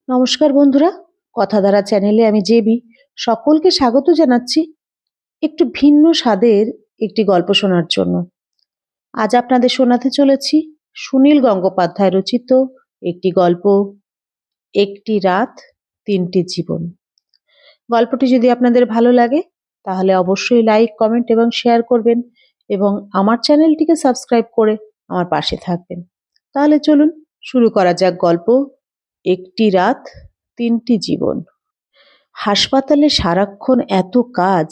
নমস্কার বন্ধুরা, কথাধারা চ্যানেলে আমি জেবি সকলকে স্বাগত জানাচ্ছি একটু ভিন্ন স্বাদের একটি গল্প শোনার জন্য। আজ আপনাদের শোনাতে চলেছি সুনীল গঙ্গোপাধ্যায় রচিত একটি গল্প, একটি রাত তিনটি জীবন। গল্পটি যদি আপনাদের ভালো লাগে তাহলে অবশ্যই লাইক, কমেন্ট এবং শেয়ার করবেন এবং আমার চ্যানেলটিকে সাবস্ক্রাইব করে আমার পাশে থাকবেন। তাহলে চলুন শুরু করা যাক গল্প, একটি রাত তিনটি জীবন। হাসপাতালে সারাক্ষণ এত কাজ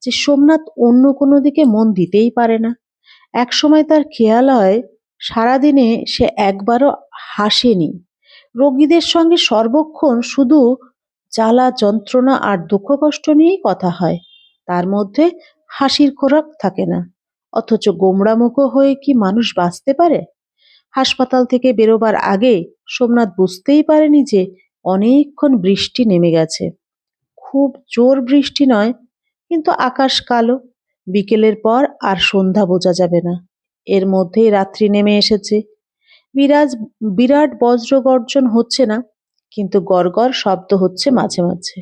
যে সোমনাথ অন্য কোনো দিকে মন দিতেই পারে না। একসময় তার খেয়াল হয় সারাদিনে সে একবারও হাসেনি। রোগীদের সঙ্গে সর্বক্ষণ শুধু জ্বালা যন্ত্রণা আর দুঃখ কষ্ট নিয়েই কথা হয়, তার মধ্যে হাসির খোরাক থাকে না। অথচ গোমড়ামুখো হয়ে কি মানুষ বাঁচতে পারে? হাসপাতাল থেকে বেরোবার আগে সোমনাথ বুঝতেই পারেনি যে অনেকক্ষণ বৃষ্টি নেমে গেছে। খুব জোর বৃষ্টি নয়, কিন্তু আকাশ কালো। বিকেলের পর আর সন্ধ্যা বোঝা যাবে না, এর মধ্যেই রাত্রি নেমে এসেছে। বিরাজ বিরাট বজ্র গর্জন হচ্ছে না, কিন্তু গড়গড় শব্দ হচ্ছে মাঝে মাঝে।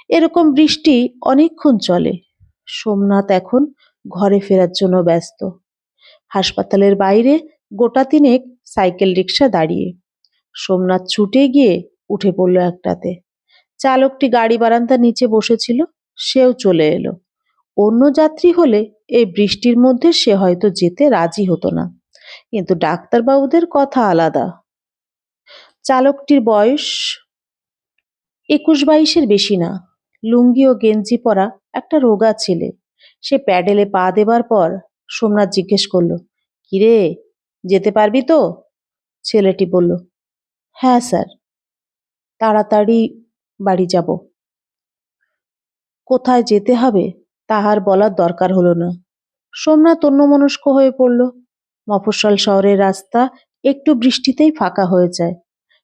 এরকম বৃষ্টি অনেকক্ষণ চলে। সোমনাথ এখন ঘরে ফেরার জন্য ব্যস্ত। হাসপাতালের বাইরে গোটা তিনেক সাইকেল রিক্সা দাঁড়িয়ে। সোমনাথ ছুটে গিয়ে উঠে পড়ল একটাতে। চালকটি গাড়ি বারান্দার নিচে বসেছিল, সেও চলে এলো। অন্য যাত্রী হলে এই বৃষ্টির মধ্যে সে হয়তো যেতে রাজি হতো না, কিন্তু ডাক্তারবাবুদের কথা আলাদা। চালকটির বয়স 21-22-এর বেশি না। লুঙ্গি ও গেঞ্জি পরা একটা রোগা ছেলে। সে প্যাডেলে পা দেবার পর সোমনাথ জিজ্ঞেস করলো, কিরে, যেতে পারবি তো? ছেলেটি বলল, হ্যাঁ স্যার, তাড়াতাড়ি বাড়ি যাব। কোথায় যেতে হবে তাহার বলার দরকার হলো না। সোমনাথ অন্যমনস্ক হয়ে পড়ল। মফস্বল শহরের রাস্তা একটু বৃষ্টিতেই ফাঁকা হয়ে যায়।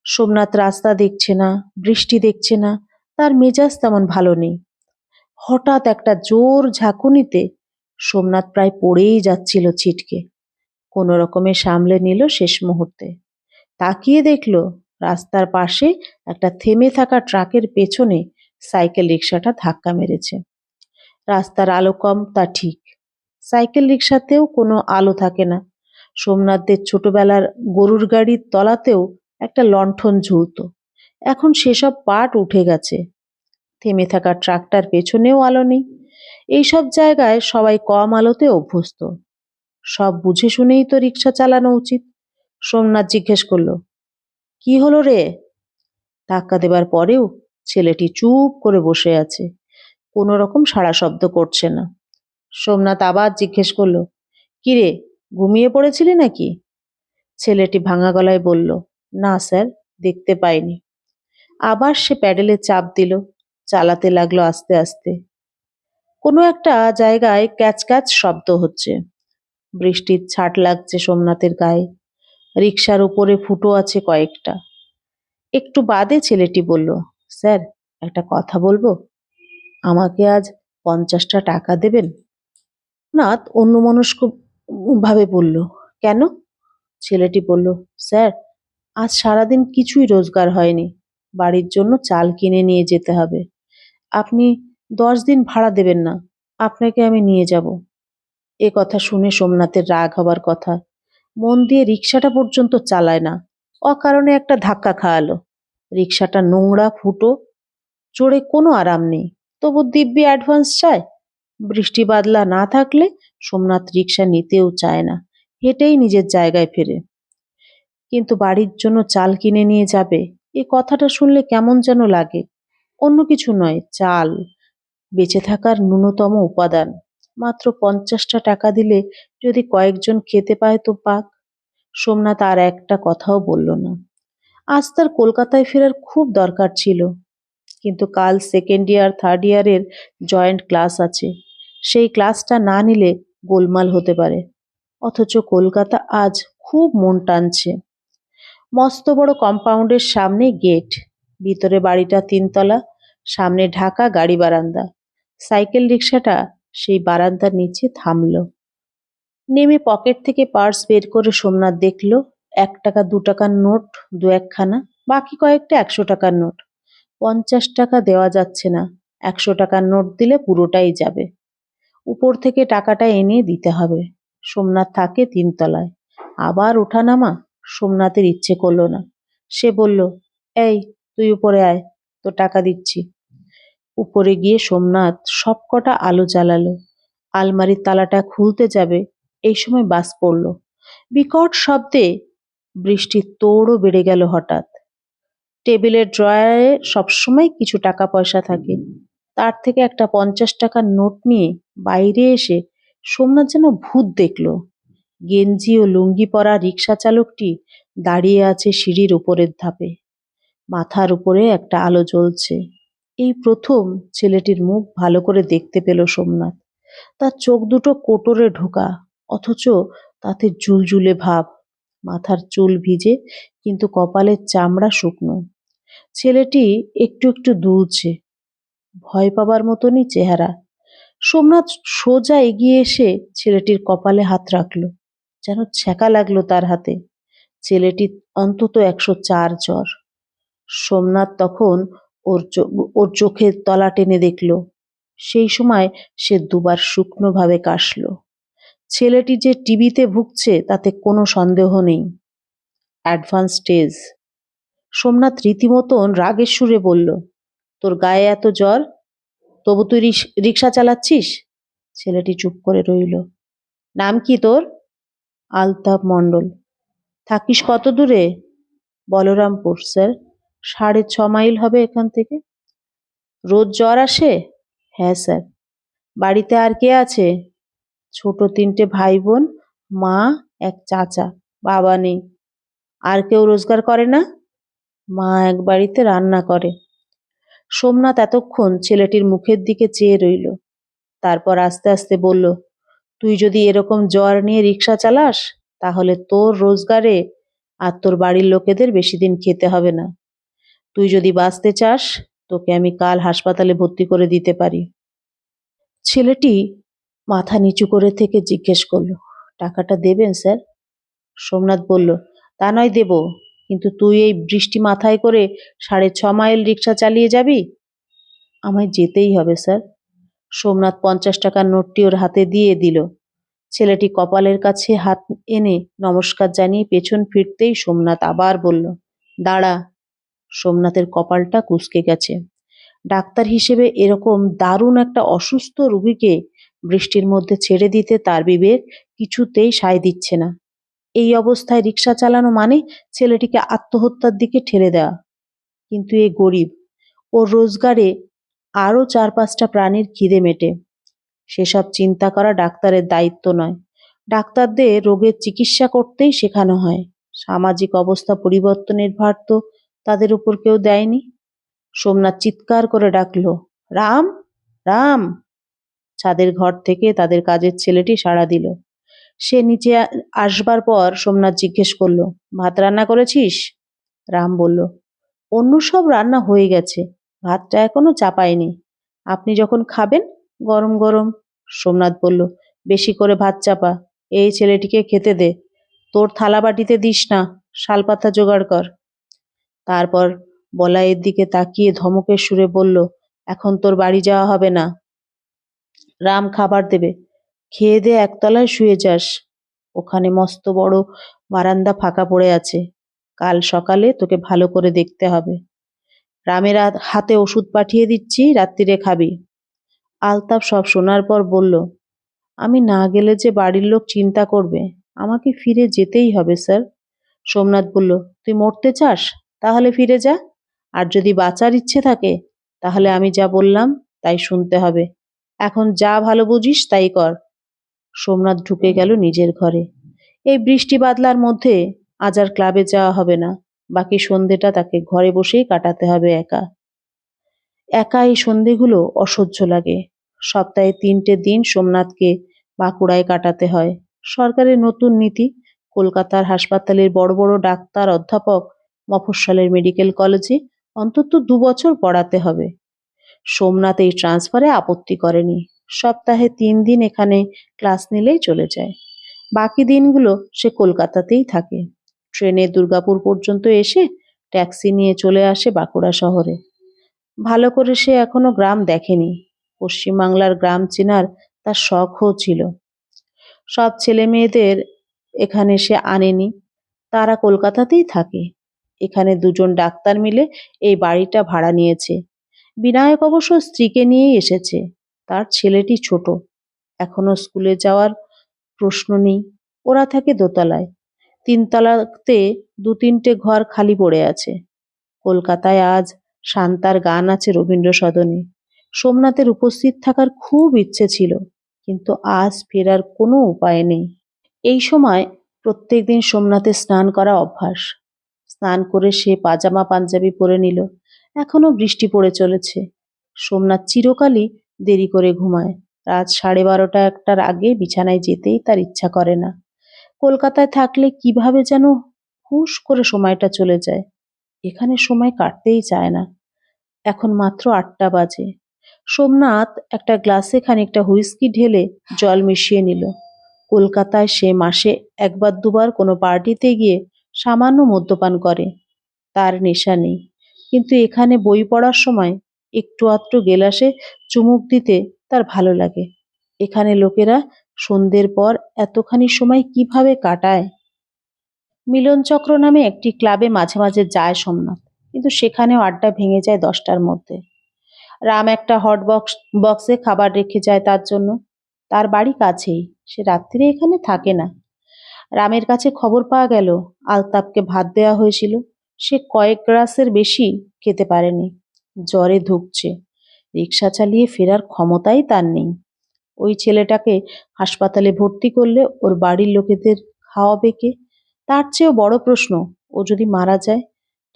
সোমনাথ রাস্তা দেখছে না, বৃষ্টি দেখছে না, তার মেজাজ তেমন ভালো নেই। হঠাৎ একটা জোর ঝাঁকুনিতে সোমনাথ প্রায় পড়েই যাচ্ছিল ছিটকে। কোনো রকমে সামলে নিল শেষ মুহূর্তে। তাকিয়ে দেখল রাস্তার পাশে একটা থেমে থাকা ট্রাকের পেছনে সাইকেল রিক্সাটা ধাক্কা মেরেছে। রাস্তার আলো কম, তা ঠিক, সাইকেল রিক্সাতেও কোনো আলো থাকে না। সোমনাথদের ছোটবেলার গরুর গাড়ির তলাতেও একটা লণ্ঠন ঝুলত, এখন সেসব পাট উঠে গেছে। থেমে থাকা ট্রাকটার পেছনেও আলো নেই। এইসব জায়গায় সবাই কম আলোতে অভ্যস্ত। সব বুঝে শুনেই তো রিক্সা চালানো উচিত। সোমনাথ জিজ্ঞেস করলো, কি হলো রে? ধাক্কা দেবার পরেও ছেলেটি চুপ করে বসে আছে, কোনো রকম সাড়া শব্দ করছে না। সোমনাথ আবার জিজ্ঞেস করলো, কিরে, ঘুমিয়ে পড়েছিলি নাকি? ছেলেটি ভাঙা গলায় বলল, না স্যার, দেখতে পাইনি। আবার সে প্যাডেলে চাপ দিল, চালাতে লাগলো আস্তে আস্তে। কোনো একটা জায়গায় ক্যাচ ক্যাচ শব্দ হচ্ছে। বৃষ্টির ছাট লাগছে সোমনাথের গায়ে। রিক্সার উপরে ফুটো আছে কয়েকটা। একটু বাদে ছেলেটি বলল, স্যার, একটা কথা বলবো। আমাকে আজ 50টা টাকা দেবেন? নাথ অন্যমনস্ক ভাবে বলল, কেন? ছেলেটি বলল, স্যার, আজ সারাদিন কিছুই রোজগার হয়নি। বাড়ির জন্য চাল কিনে নিয়ে যেতে হবে। আপনি 10 দিন ভাড়া দেবেন না, আপনাকে আমি নিয়ে যাব। এ কথা শুনে সোমনাথের রাগ হবার কথা। মন দিয়ে রিক্সাটা পর্যন্ত চালায় না, অকারণে একটা ধাক্কা খাওয়ালো। রিক্সাটা নোংরা, ফুটো, চড়ে কোনো আরাম নেই, তবু দিব্যি অ্যাডভান্স চায়। বৃষ্টি বাদলা না থাকলে সোমনাথ রিক্সা নিতেও চায় না, হেঁটেই নিজের জায়গায় ফেরে। কিন্তু বাড়ির জন্য চাল কিনে নিয়ে যাবে, এ কথাটা শুনলে কেমন যেন লাগে। অন্য কিছু নয়, চাল বেঁচে থাকার ন্যূনতম উপাদান। মাত্র 50টা টাকা দিলে যদি কয়েকজন খেতে পায় তো পাক। সোমনাথ আর একটা কথাও বলল না। আজ তার কলকাতায় ফেরার খুব দরকার ছিল, কিন্তু কাল সেকেন্ড ইয়ার থার্ড ইয়ারের জয়েন্ট ক্লাস আছে। সেই ক্লাসটা না নিলে গোলমাল হতে পারে। অথচ কলকাতা আজ খুব মন টানছে। মস্ত বড় কম্পাউন্ডের সামনে গেট, ভিতরে বাড়িটা 3 তলা, সামনে ঢাকা গাড়ি বারান্দা। সাইকেল রিক্সাটা সেই বারান্দার নিচে থামল। নেমে পকেট থেকে পার্স বের করে সোমনাথ দেখল 1 টাকা 2 টাকার নোট 2-1খানা। বাকি কয়েকটা 100 টাকার নোট। 50 টাকা দেওয়া যাচ্ছে না, 100 টাকার নোট দিলে পুরোটাই যাবে। উপর থেকে টাকাটা এনে দিতে হবে। সোমনাথ থাকে 3 তলায়। আবার ওঠানামা। সোমনাথের ইচ্ছে করলো না। সে বলল, এই তুই উপরে আয়, তো টাকা দিচ্ছি। উপরে গিয়ে সোমনাথ সবকটা আলো জ্বালালো। আলমারির তালাটা খুলতে যাবে, এই সময় বাস পড়ল। বিকট শব্দে বৃষ্টির তোড়ও বেড়ে গেল হঠাৎ। টেবিলের ড্রয়ারে সবসময় কিছু টাকা পয়সা থাকে। তার থেকে একটা 50 টাকার নোট নিয়ে বাইরে এসে সোমনাথ যেন ভূত দেখল। গেঞ্জি ও লুঙ্গি পরা রিক্সা চালকটি দাঁড়িয়ে আছে সিঁড়ির উপরের ধাপে। মাথার উপরে একটা আলো জ্বলছে। এই প্রথম ছেলেটির মুখ ভালো করে দেখতে পেল সোমনাথ। তার চোখ দুটো কোটরে ঢোকা, অথচ তাতে জুলজুলে ভাব। মাথার চুল ভিজে, কিন্তু কপালের চামড়া শুকনো। ছেলেটি একটু একটু দুলছে, ভয় পাবার মতনই চেহারা। সোমনাথ সোজা এগিয়ে এসে ছেলেটির কপালে হাত রাখল, যেন ছ্যাঁকা লাগলো তার হাতে। ছেলেটি অন্তত 104 জ্বর। সোমনাথ তখন ওর চোখের তলা টেনে দেখল। সেই সময় সে দুবার শুকনো ভাবে কাশল। ছেলেটি যে টিবিতে ভুগছে তাতে কোনো সন্দেহ নেই। Advance stage. সোমনাথ রীতিমতন রাগের সুরে বলল, তোর গায়ে এত জ্বর, তবু তুই রিক্সা চালাচ্ছিস? ছেলেটি চুপ করে রইল। নাম কি তোর? আলতাফ মণ্ডল। থাকিস কত দূরে? বলরামপুর স্যার। 6.5 মাইল হবে এখান থেকে। রোজ জ্বর আসে? হ্যাঁ স্যার। বাড়িতে আর কে আছে? ছোট 3টে ভাই বোন, মা, এক চাচা। বাবা নেই। আর কেউ রোজগার করে না? মা এক বাড়িতে রান্না করে। সোমনাথ এতক্ষণ ছেলেটির মুখের দিকে চেয়ে রইল। তারপর আস্তে আস্তে বলল, তুই যদি এরকম জ্বর নিয়ে রিক্সা চালাস, তাহলে তোর রোজগারে আর তোর বাড়ির লোকেদের বেশি দিন খেতে হবে না। তুই যদি বাঁচতে চাস, তোকে আমি কাল হাসপাতালে ভর্তি করে দিতে পারি। ছেলেটি মাথা নিচু করে থেকে জিজ্ঞেস করল, টাকাটা দেবেন স্যার? সোমনাথ বলল, তা নয় দেব, কিন্তু তুই এই বৃষ্টি মাথায় করে 6.5 মাইল রিক্সা চালিয়ে যাবি? আমায় যেতেই হবে স্যার। সোমনাথ 50 টাকার নোটটি ওর হাতে দিয়ে দিল। ছেলেটি কপালের কাছে হাত এনে নমস্কার জানিয়ে পেছন ফিরতেই সোমনাথ আবার বলল, দাঁড়া। সোমনাথের কপালটা কুঁচকে গেছে। ডাক্তার হিসেবে এরকম দারুণ একটা অসুস্থ রোগীকে বৃষ্টির মধ্যে ছেড়ে দিতে তার বিবেক কিছুতেই সায় দিচ্ছে না। এই অবস্থায় রিক্সা চালানো মানে ছেলেটিকে আত্মহত্যার দিকে ঠেলে দেওয়া। কিন্তু এ গরিব, ওর রোজগারে আরও 4-5টা প্রাণীর খিদে মেটে। সেসব চিন্তা করা ডাক্তারের দায়িত্ব নয়। ডাক্তারদের রোগের চিকিৎসা করতেই শেখানো হয়। সামাজিক অবস্থা পরিবর্তনের ভার তো তাদের উপর কেউ দেয়নি। সোমনাথ চিৎকার করে ডাকল, রাম, রাম। ছাদের ঘর থেকে তাদের কাজের ছেলেটি সাড়া দিল। সে নিচে আসবার পর সোমনাথ জিজ্ঞেস করল, ভাত রান্না করেছিস? রাম বলল, অন্য সব রান্না হয়ে গেছে, ভাতটা এখনো চাপায়নি। আপনি যখন খাবেন, গরম গরম। সোমনাথ বলল, বেশি করে ভাত চাপা, এই ছেলেটিকে খেতে দে। তোর থালা বাটিতে দিস না, শালপাতা জোগাড় কর। তারপর বলাইয়ের দিকে তাকিয়ে ধমকের সুরে বলল, এখন তোর বাড়ি যাওয়া হবে না। রাম খাবার দেবে, খেয়ে দে একতলায় শুয়ে যাস। ওখানে মস্ত বড় বারান্দা ফাঁকা পড়ে আছে। কাল সকালে তোকে ভালো করে দেখতে হবে। রামের হাতে ওষুধ পাঠিয়ে দিচ্ছি, রাত্রিরে খাবি। আলতাফ সব শোনার পর বলল, আমি না গেলে যে বাড়ির লোক চিন্তা করবে, আমাকে ফিরে যেতেই হবে স্যার। সোমনাথ বলল, তুই মরতে চাস? তাহলে ফিরে যা। আর যদি বাঁচার ইচ্ছে থাকে, তাহলে আমি যা বললাম তাই শুনতে হবে। এখন যা ভালো বুঝিস তাই কর। সোমনাথ ঢুকে গেল নিজের ঘরে। এই বৃষ্টি বাদলার মধ্যে আজ আর ক্লাবে যাওয়া হবে না। বাকি সন্ধেটা তাকে ঘরে বসেই কাটাতে হবে একা। একা এই সন্ধেগুলো অসহ্য লাগে। সপ্তাহে 3টে দিন সোমনাথকে বাঁকুড়ায় কাটাতে হয়। সরকারের নতুন নীতি, কলকাতার হাসপাতালের বড় বড় ডাক্তার অধ্যাপক মফস্বলের মেডিকেল কলেজে অন্তত 2 বছর পড়াতে হবে। সোমনাথ এই ট্রান্সফারে আপত্তি করেনি। সপ্তাহে 3 দিন এখানে ক্লাস নিলেই চলে যায়। বাকি দিনগুলো সে কলকাতাতেই থাকে। ট্রেনে দুর্গাপুর পর্যন্ত এসে ট্যাক্সি নিয়ে চলে আসে বাঁকুড়া শহরে। ভালো করে সে এখনো গ্রাম দেখেনি। পশ্চিমবাংলার গ্রাম চেনার তার শখও ছিল। সব ছেলে মেয়েদের এখানে সে আনেনি, তারা কলকাতাতেই থাকে। এখানে দুজন ডাক্তার মিলে এই বাড়িটা ভাড়া নিয়েছে। বিনায়ক অবশ্য স্ত্রীকে নিয়েই এসেছে। তার ছেলেটি ছোট, এখনো স্কুলে যাওয়ার প্রশ্ন নেই। ওরা থাকে দোতলায়। তিনতলাতে দু তিনটে ঘর খালি পড়ে আছে। কলকাতায় আজ শান্তার গান আছে রবীন্দ্র সদনে। সোমনাথের উপস্থিত থাকার খুব ইচ্ছে ছিল, কিন্তু আজ ফেরার কোনো উপায় নেই। এই সময় প্রত্যেকদিন সোমনাথের স্নান করা অভ্যাস। স্নান করে সে পাজামা পাঞ্জাবি পরে নিল। এখনো বৃষ্টি পড়ে চলেছে। সোমনাথ চিরকালই দেরি করে ঘুমায়। রাত 12:30 একটার আগে বিছানায় যেতেই তার ইচ্ছা করে না। কলকাতায় থাকলে কিভাবে যেন হুশ করে সময়টা চলে যায়। এখানে সময় কাটতেই চায় না। এখন মাত্র 8টা বাজে। সোমনাথ একটা গ্লাসে খানিকটা হুইস্কি ঢেলে জল মিশিয়ে নিল। কলকাতায় সে মাসে একবার দুবার কোনো পার্টিতে গিয়ে সামান্য মদ্যপান করে, তার নেশা নেই। কিন্তু এখানে বই পড়ার সময় একটু আধটু গেলাসে চুমুক দিতে তার ভালো লাগে। এখানে লোকেরা সন্ধ্যের পর এতখানি সময় কিভাবে কাটায়। মিলনচক্র নামে একটি ক্লাবে মাঝে মাঝে যায় সোমনাথ, কিন্তু সেখানেও আড্ডা ভেঙে যায় 10টার মধ্যে। রাম একটা বক্সে খাবার রেখে যায় তার জন্য। তার বাড়ি কাছেই, সে রাত্রিরে এখানে থাকে না। রামের কাছে খবর পাওয়া গেল আলতাপকে ভাত দেওয়া হয়েছিল। সে কয়েক গ্রাসের বেশি খেতে পারেনি, জ্বরে ধুঁকছে। রিক্সা চালিয়ে ফেরার ক্ষমতাই তার নেই। ওই ছেলেটাকে হাসপাতালে ভর্তি করলে ওর বাড়ির লোকেদের খাওয়াবে কে? তার চেয়েও বড় প্রশ্ন, ও যদি মারা যায়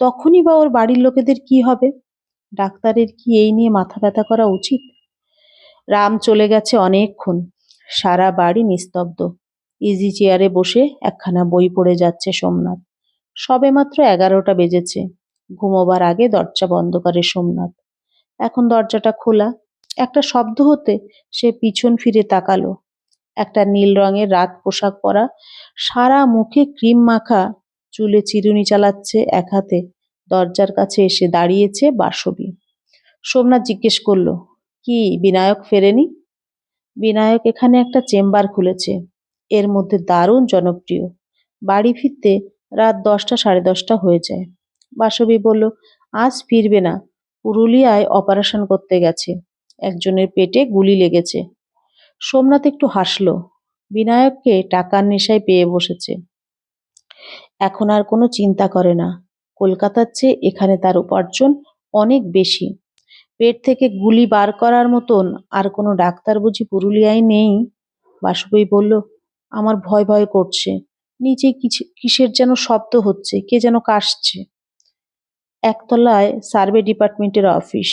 তখনই বা ওর বাড়ির লোকেদের কি হবে? ডাক্তারের কি এই নিয়ে মাথা ব্যথা করা উচিত? রাম চলে গেছে অনেকক্ষণ। সারা বাড়ি নিস্তব্ধ। ইজি চেয়ারে বসে একখানা বই পড়ে যাচ্ছে সোমনাথ। সবেমাত্র 11টা বেজেছে। ঘুমোবার আগে দরজা বন্ধ করে সোমনাথ। এখন দরজাটা খোলা। একটা শব্দ হতে সে পিছন ফিরে তাকালো। একটা নীল রঙের রাত পোশাক পরা, সারা মুখে ক্রিম মাখা, চুলে চিরুনি চালাচ্ছে এক হাতে, দরজার কাছে এসে দাঁড়িয়েছে বাসবী। সোমনাথ জিজ্ঞেস করলো, কি বিনায়ক ফেরেনি? বিনায়ক এখানে একটা চেম্বার খুলেছে, এর মধ্যে দারুণ জনপ্রিয়। বাড়ি ফিরতে রাত 10টা 10:30 হয়ে যায়। বাসবী বলল, আজ ফিরবে না, পুরুলিয়ায় অপারেশন করতে গেছে, একজনের পেটে গুলি লেগেছে। সোমনাথ একটু হাসলো। বিনায়ককে টাকার নেশায় পেয়ে বসেছে। এখন আর কোনো চিন্তা করে না। কলকাতার চেয়ে এখানে তার উপার্জন অনেক বেশি। পেট থেকে গুলি বার করার মতন আর কোনো ডাক্তার বুঝি পুরুলিয়ায় নেই? বাসুবই বলল, আমার ভয় ভয় করছে। নিচে কিসের যেন শব্দ হচ্ছে, কে যেন কাশছে। একতলায় সার্ভে ডিপার্টমেন্টের অফিস।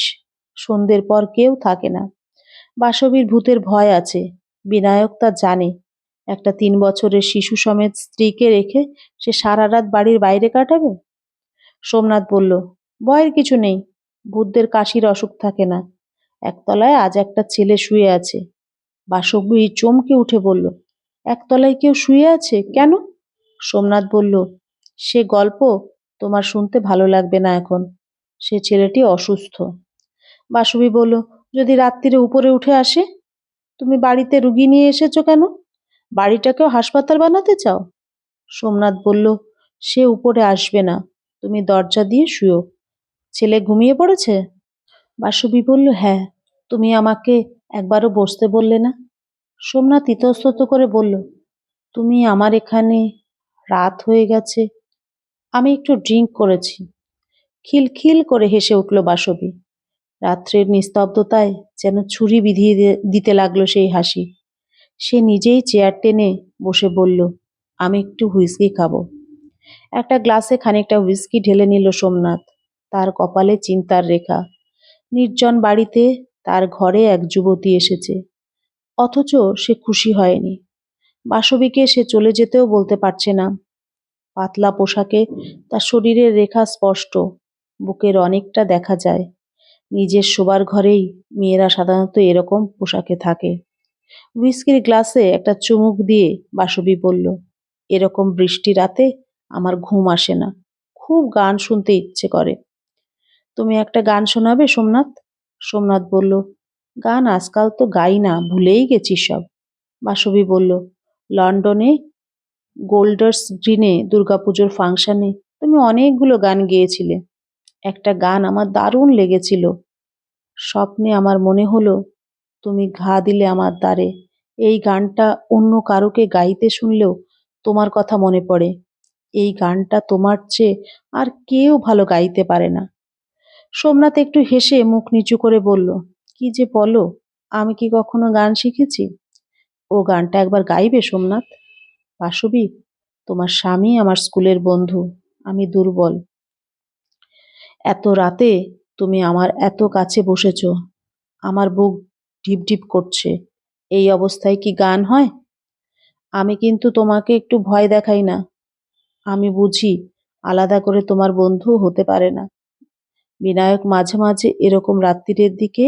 সন্ধ্যের পর কেউ থাকে না। বাসবীর ভূতের ভয় আছে, বিনায়ক তা জানে। একটা 3 বছরের শিশু সমেত স্ত্রীকে রেখে সে সারা রাত বাড়ির বাইরে কাটাবে? সোমনাথ বলল, ভয়ের কিছু নেই, ভূতদের কাশির অসুখ থাকে না। একতলায় আজ একটা ছেলে শুয়ে আছে। বাসবী চমকে উঠে বলল, একতলায় কেউ শুয়ে আছে কেন? সোমনাথ বলল, সে গল্প তোমার শুনতে ভালো লাগবে না এখন। সে ছেলেটি অসুস্থ। বাসবী বলল, যদি রাত্রিরে উপরে উঠে আসে? তুমি বাড়িতে রুগী নিয়ে এসেছো কেন? বাড়িটাকেও হাসপাতাল বানাতে চাও? সোমনাথ বলল, সে উপরে আসবে না, তুমি দরজা দিয়ে শুয়ো। ছেলে ঘুমিয়ে পড়েছে? বাসবী বলল, হ্যাঁ, তুমি আমাকে একবারও বসতে বললে না। সোমনাথ ইতস্তত করে বলল, তুমি আমার এখানে, রাত হয়ে গেছে, আমি একটু ড্রিঙ্ক করেছি। খিলখিল করে হেসে উঠল বাসবী। রাত্রের নিস্তব্ধতায় যেন ছুরি বিধিয়ে দিতে লাগলো সেই হাসি। সে নিজেই চেয়ার টেনে বসে বলল, আমি একটু হুইস্কি খাবো। একটা গ্লাসে খানিকটা হুইস্কি ঢেলে নিল সোমনাথ। তার কপালে চিন্তার রেখা। নির্জন বাড়িতে তার ঘরে এক যুবতী এসেছে, অথচ সে খুশি হয়নি। বাসবীকে সে চলে যেতেও বলতে পারছে না। পাতলা পোশাকে তার শরীরের রেখা স্পষ্ট, বুকের অনেকটা দেখা যায়। নিজের শোবার ঘরেই মেয়েরা সাধারণত এরকম পোশাকে থাকে। হুইস্কির গ্লাসে একটা চুমুক দিয়ে বাসবী বলল, এরকম বৃষ্টি রাতে আমার ঘুম আসে না, খুব গান শুনতে ইচ্ছে করে। তুমি একটা গান শোনাবে সোমনাথ? সোমনাথ বলল, গান আজকাল তো গাই না, ভুলেই গেছি সব। বাসবী বলল, লন্ডনে গোল্ডার্স গ্রিনে দুর্গাপুজোর ফাংশনে তুমি অনেকগুলো গান গেয়েছিলে। একটা গান আমার দারুণ লেগেছিল। স্বপ্নে আমার মনে হলো তুমি ঘা দিলে আমার দ্বারে। এই গানটা অন্য কারোকে গাইতে শুনলেও তোমার কথা মনে পড়ে। এই গানটা তোমার চেয়ে আর কেউ ভালো গাইতে পারে না। সোমনাথ একটু হেসে মুখ নিচু করে বলল, কি যে বলো, আমি কি কখনো গান শিখেছি? ও গানটা একবার গাইবে সোমনাথ? বাসবী, তোমার স্বামী আমার স্কুলের বন্ধু, আমি দুর্বল। এত রাতে তুমি আমার এত কাছে বসেছ, আমার বুক ঢিপ ঢিপ করছে। এই অবস্থায় কি গান হয়? আমি কিন্তু তোমাকে একটু ভয় দেখাই না। আমি বুঝি আলাদা করে তোমার বন্ধু হতে পারে না। বিনায়ক মাঝে মাঝে এরকম রাত্রিরের দিকে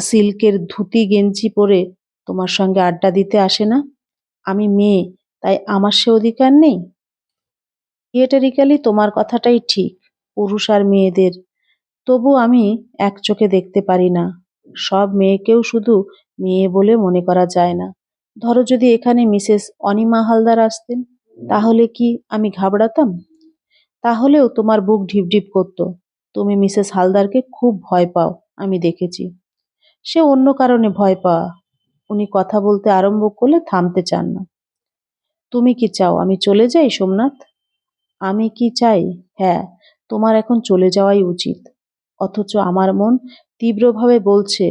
সিল্কের ধুতি গেঞ্জি পরে তোমার সঙ্গে আড্ডা দিতে আসে না? আমি মেয়ে, তাই আমার সে অধিকার নেই? থিয়েটারিক্যালি তোমার কথাটাই ঠিক, পুরুষ আর মেয়েদের। তবু আমি এক চোখে দেখতে পারি না। সব মেয়েকেও শুধু মেয়ে বলে মনে করা যায় না। ধরো যদি এখানে মিসেস অনিমা হালদার আসতেন, তাহলে কি আমি ঘাবড়াতাম? তাহলেও তোমার বুক ঢিপ ঢিপ করতো। তুমি মিসেস হালদারকে খুব ভয় পাও, আমি দেখেছি। সে অন্য কারণে ভয় পাওয়া। উনি কথা বলতে আরম্ভ করলে থামতে চান না। তুমি কি চাও আমি চলে যাই সোমনাথ? আমি কি চাই? হ্যাঁ, তোমার এখন চলে যাওয়াই উচিত। অথচ আমার মন তীব্রভাবে বলছে,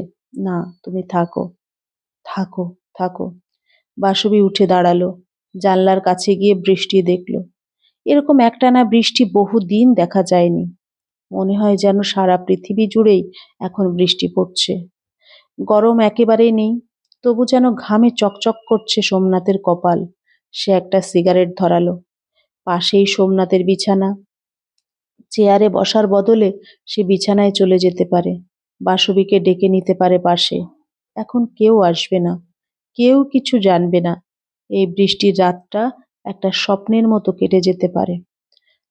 না, তুমি থাকো, থাকো, থাকো। বাসবী উঠে দাঁড়ালো, জানলার কাছে গিয়ে বৃষ্টি দেখল। এরকম একটানা বৃষ্টি বহুদিন দেখা যায়নি। মনে হয় যেন সারা পৃথিবী জুড়েই এখন বৃষ্টি পড়ছে। গরম একেবারেই নেই, তবু যেন ঘামে চকচক করছে সোমনাথের কপাল। সে একটা সিগারেট ধরালো। পাশেই সোমনাথের বিছানা। চেয়ারে বসার বদলে সে বিছানায় চলে যেতে পারে, বাসবীকে ডেকে নিতে পারে পাশে। এখন কেউ আসবে না, কেউ কিছু জানবে না। এই বৃষ্টির রাতটা একটা স্বপ্নের মতো কেটে যেতে পারে।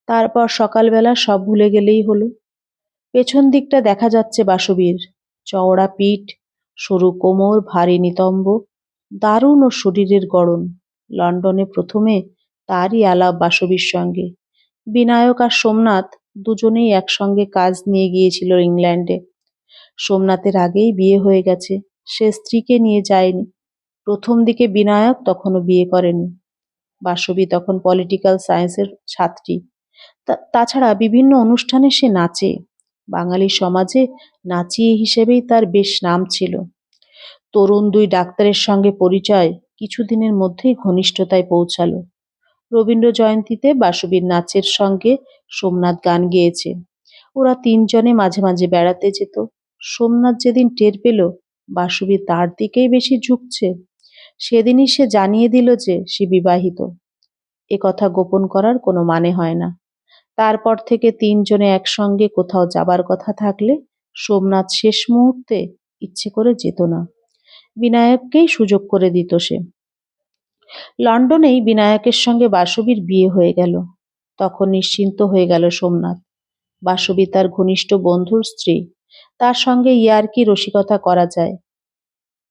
তারপর সকালবেলা সব ভুলে গেলেই হলো। পেছন দিকটা দেখা যাচ্ছে বাসবীর। চওড়া পিঠ, সরু কোমর, ভারী নিতম্ব, দারুণ ও শরীরের গড়ন। লন্ডনে প্রথমে তারই আলাপ বাসবীর সঙ্গে। বিনায়ক আর সোমনাথ দুজনেই একসঙ্গে কাজ নিয়ে গিয়েছিল ইংল্যান্ডে। সোমনাথের আগেই বিয়ে হয়ে গেছে, সে স্ত্রীকে নিয়ে যায়নি। প্রথম দিকে বিনায়ক তখনও বিয়ে করেনি। বাসবী তখন পলিটিক্যাল সায়েন্সের ছাত্রী। তাছাড়া বিভিন্ন অনুষ্ঠানে সে নাচে। বাঙালি সমাজে নাচিয়ে হিসেবেই তার বেশ নাম ছিল। তরুণ দুই ডাক্তারের সঙ্গে পরিচয় কিছুদিনের মধ্যেই ঘনিষ্ঠতায় পৌঁছালো। রবীন্দ্র জয়ন্তীতে বাসবীর নাচের সঙ্গে সোমনাথ গান গেয়েছে। ওরা তিনজনে মাঝে মাঝে বেড়াতে যেত। সোমনাথ যেদিন টের পেল বাসবী তার দিকেই বেশি ঝুঁকছে, সেদিনই সে জানিয়ে দিল যে সে বিবাহিত। এ কথা গোপন করার কোনো মানে হয় না। তারপর থেকে তিনজনে একসঙ্গে কোথাও যাবার কথা থাকলে সোমনাথ শেষ মুহূর্তে ইচ্ছে করে যেত না। বিনায়ককেই সুযোগ করে দিত সে। লন্ডনেই বিনায়কের সঙ্গে বাসবীর বিয়ে হয়ে গেল। তখন নিশ্চিন্ত হয়ে গেল সোমনাথ। বাসবী তার ঘনিষ্ঠ বন্ধুর স্ত্রী, তার সঙ্গে ইয়ার্কি রসিকতা করা যায়,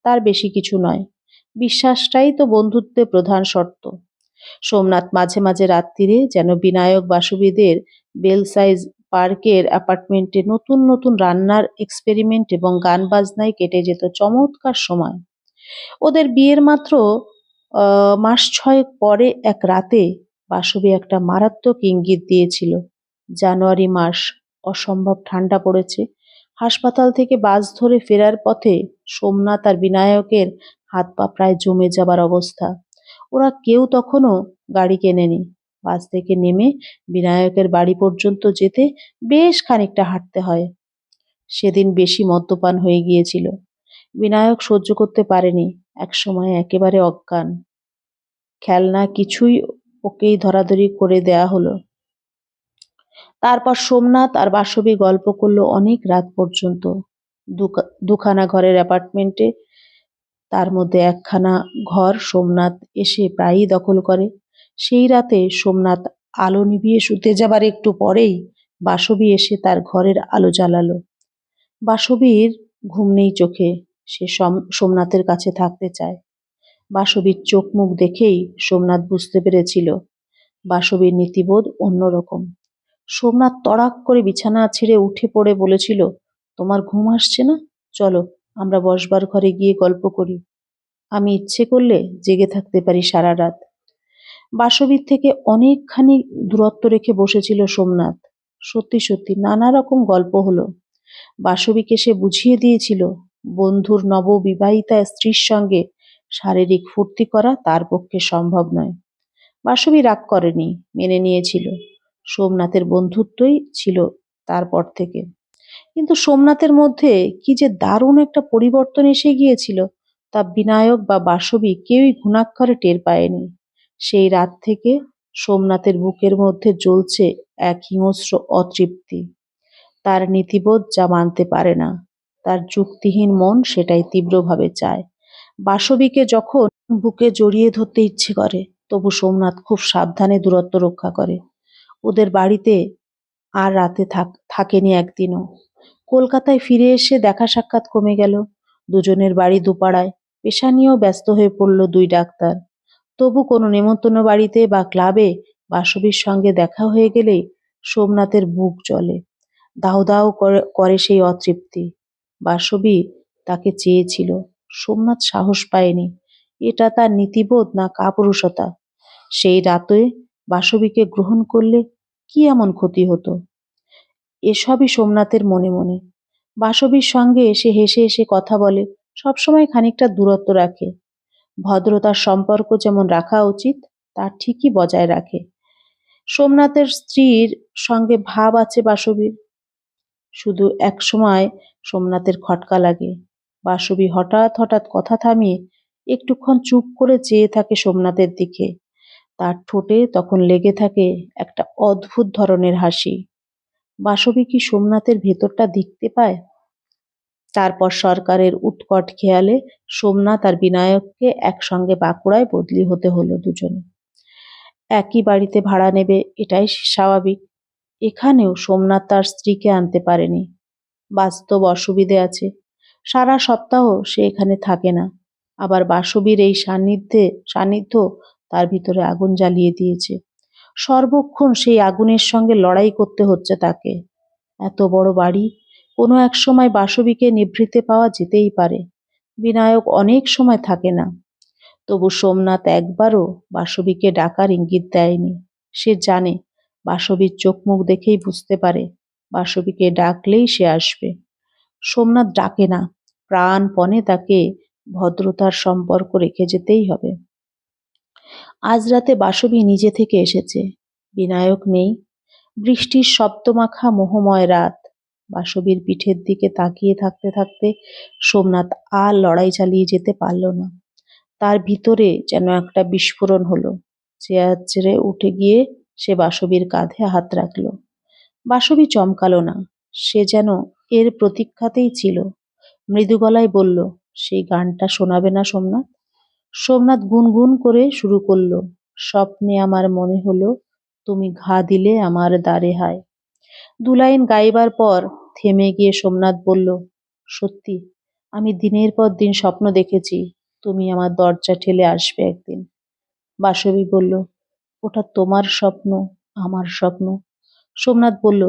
তার বেশি কিছু নয়। বিশ্বাসটাই তো বন্ধুত্বের প্রধান শর্ত। সোমনাথ মাঝে মাঝে রাত্রিরে যেন বিনায়ক বাসবীদের বেলসাইজ পার্কের অ্যাপার্টমেন্টে নতুন নতুন রান্নার এক্সপেরিমেন্ট এবং গান বাজনায় কেটে যেত চমৎকার সময়। ওদের বিয়ের মাত্র মাস ছয়েক পরে এক রাতে বাসবী একটা মারাত্মক ইঙ্গিত দিয়েছিল। জানুয়ারি মাস, অসম্ভব ঠান্ডা পড়েছে। হাসপাতাল থেকে বাস ধরে ফেরার পথে সোমনাথ আর বিনায়কের হাত পা প্রায় জমে যাবার অবস্থা। ওরা কেউ তখনও গাড়ি কেনেনি। বাস থেকে নেমে বিনায়কের বাড়ি পর্যন্ত যেতে বেশ খানিকটা হাঁটতে হয়। সেদিন বেশি মদ্যপান হয়ে গিয়েছিল। বিনায়ক সহ্য করতে পারেনি, একসময় একেবারে অজ্ঞান। খেলনা কিছুই ওকেই ধরাধরি করে দেয়া হলো। তারপর সোমনাথ আর বাসবী গল্প করলো অনেক রাত পর্যন্ত। দুখানা ঘরের অ্যাপার্টমেন্টে, তার মধ্যে একখানা ঘর সোমনাথ এসে প্রায়ই দখল করে। সেই রাতে সোমনাথ আলো নিভিয়ে শুতে যাবার একটু পরেই বাসবী এসে তার ঘরের আলো জ্বালালো। বাসবীর ঘুম নেই চোখে, সে সোমনাথের কাছে থাকতে চায়। বাসবীর চোখ মুখ দেখেই সোমনাথ বুঝতে পেরেছিল বাসবীর নীতিবোধ অন্যরকম। সোমনাথ তড়াক করে বিছানা ছেড়ে উঠে পড়ে বলেছিল, তোমার ঘুম আসছে না? চলো আমরা বসবার ঘরে গিয়ে গল্প করি। আমি ইচ্ছে করলে জেগে থাকতে পারি সারা রাত। বাসবীর থেকে অনেকখানি দূরত্ব রেখে বসেছিল সোমনাথ। সত্যি সত্যি নানা রকম গল্প হলো। বাসবীকে সে বুঝিয়ে দিয়েছিল বন্ধুর নববিবাহিতা স্ত্রীর সঙ্গে শারীরিক ফুর্তি করা তার পক্ষে সম্ভব নয়। বাসবী রাগ করেনি, মেনে নিয়েছিল। সোমনাথের বন্ধুত্বই ছিল তারপর থেকে। কিন্তু সোমনাথের মধ্যে কি যে দারুণ একটা পরিবর্তন এসে গিয়েছিল তা বিনায়ক বা বাসবী কেউই ঘুণাক্ষরে টের পায়নি। সেই রাত থেকে সোমনাথের বুকের মধ্যে জ্বলছে এক হিংস্র অতৃপ্তি। তার নীতিবোধ যা মানতে পারে না, তার যুক্তিহীন মন সেটাই তীব্রভাবে চায়। বাসবীকে যখন বুকে জড়িয়ে ধরতে ইচ্ছে করে, তবু সোমনাথ খুব সাবধানে দূরত্ব রক্ষা করে। ওদের বাড়িতে আর রাতে থাকেনি একদিনও। কলকাতায় ফিরে এসে দেখা সাক্ষাৎ কমে গেল। দুজনের বাড়ি দুপাড়ায়, পেশা নিয়েও ব্যস্ত হয়ে পড়ল দুই ডাক্তার। তবু কোনো নেমন্তন্ন বাড়িতে বা ক্লাবে বাসবীর সঙ্গে দেখা হয়ে গেলেই সোমনাথের বুক জ্বলে, দাউ দাউ করে সেই অতৃপ্তি। বাসবী তাকে চেয়েছিল, সোমনাথ সাহস পায়নি। এটা তার নীতিবোধ না কাপুরুষতা? সেই রাতে বাসবীকে গ্রহণ করলে কি এমন ক্ষতি হতো? এসবই সোমনাথের মনে মনে। বাসবীর সঙ্গে সে হেসে হেসে কথা বলে, সবসময় খানিকটা দূরত্ব রাখে। ভদ্রতার সম্পর্ক যেমন রাখা উচিত তা ঠিকই বজায় রাখে। সোমনাথের স্ত্রীর সঙ্গে ভাব আছে বাসবীর। শুধু একসময় সোমনাথের খটকা লাগে। বাসবী হঠাৎ হঠাৎ কথা থামিয়ে একটুক্ষণ চুপ করে চেয়ে থাকে সোমনাথের দিকে। তার ঠোঁটে তখন লেগে থাকে একটা অদ্ভুত ধরনের হাসি। বাসবী কি সোমনাথের ভেতরটা দেখতে পায়? তারপর সরকারের উৎকট খেয়ালে সোমনাথ আর বিনায়ককে একসঙ্গে বাঁকুড়ায় বদলি হতে হলো দুজনে। একই বাড়িতে ভাড়া নেবে, এটাই স্বাভাবিক। এখানেও সোমনাথ তার স্ত্রীকে আনতে পারেনি। বাস্তব অসুবিধে আছে। সারা সপ্তাহ সে এখানে থাকে না। আবার বাসবীর এই সান্নিধ্য তার ভিতরে আগুন জ্বালিয়ে দিয়েছে। সর্বক্ষণ সেই আগুনের সঙ্গে লড়াই করতে হচ্ছে তাকে। এত বড় বাড়ি, কোনো এক সময় বাসবীকে নিভৃতে পাওয়া যেতেই পারে। বিনায়ক অনেক সময় থাকে না। তবু সোমনাথ একবারও বাসবীকে ডাকার ইঙ্গিত দেয়নি। সে জানে, বাসবীর চোখ মুখ দেখেই বুঝতে পারে বাসবীকে ডাকলেই সে আসবে। সোমনাথ ডাকে না, প্রাণপণে তাকে ভদ্রতার সম্পর্ক রেখে যেতেই হবে। আজ রাতে বাসবী নিজে থেকে এসেছে। বিনায়ক নেই। বৃষ্টির শব্দমাখা মোহময় রাত। বাসবীর পিঠের দিকে তাকিয়ে থাকতে থাকতে সোমনাথ আর লড়াই চালিয়ে যেতে পারল না। তার ভিতরে যেন একটা বিস্ফোরণ হলো। চেয়ার ছেড়ে উঠে গিয়ে সে বাসবীর কাঁধে হাত রাখল। বাসবী চমকালো না, সে যেন এর প্রতীক্ষাতেই ছিল। মৃদু গলায় বলল, সেই গানটা শোনাবে না সোমনাথ? সোমনাথ গুনগুন করে শুরু করলো, স্বপ্নে আমার মনে হলো তুমি ঘা দিলে আমার দ্বারে হায়। দু লাইন গাইবার পর থেমে গিয়ে সোমনাথ বলল, সত্যি আমি দিনের পর দিন স্বপ্ন দেখেছি তুমি আমার দরজা ঠেলে আসবে একদিন। বাসবী বলল, ওটা তোমার স্বপ্ন, আমার স্বপ্ন। সোমনাথ বলল,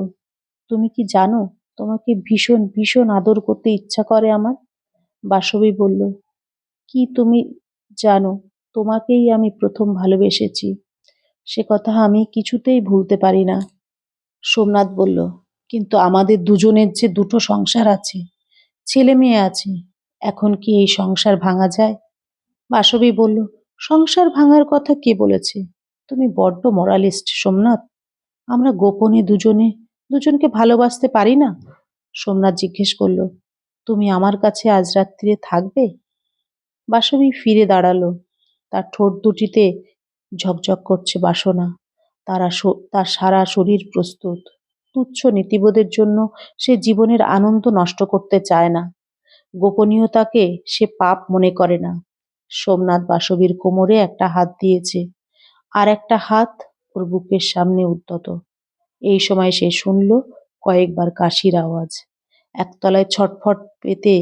তুমি কি জানো তোমাকে ভীষণ ভীষণ আদর করতে ইচ্ছা করে আমার? বাসবী বলল, কি তুমি জানো তোমাকেই আমি প্রথম ভালোবেসেছি, সে কথা আমি কিছুতেই ভুলতে পারি না। সোমনাথ বলল, কিন্তু আমাদের দুজনের যে দুটো সংসার আছে, ছেলে মেয়ে আছে, এখন কি এই সংসার ভাঙা যায়? বাসবী বলল, সংসার ভাঙার কথা কে বলেছে? তুমি বড্ড মোরালিস্ট সোমনাথ। আমরা গোপনে দুজনকে ভালোবাসতে পারি না? সোমনাথ জিজ্ঞেস করলো, তুমি আমার কাছে আজ রাত্রিরে থাকবে? বাসবী ফিরে দাঁড়ালো। তার ঠোঁট দুটিতে ঝকঝক করছে বাসনা। তার সারা শরীর প্রস্তুত। তুচ্ছ নীতিবোধের জন্য সে জীবনের আনন্দ নষ্ট করতে চায় না। গোপনীয়তাকে সে পাপ মনে করে না। সোমনাথ বাসবীর কোমরে একটা হাত দিয়েছে, আর একটা হাত ওর বুকের সামনে উদ্যত। এই সময় সে শুনল কয়েকবার কাশির আওয়াজ। একতলায় ছটফট পেতে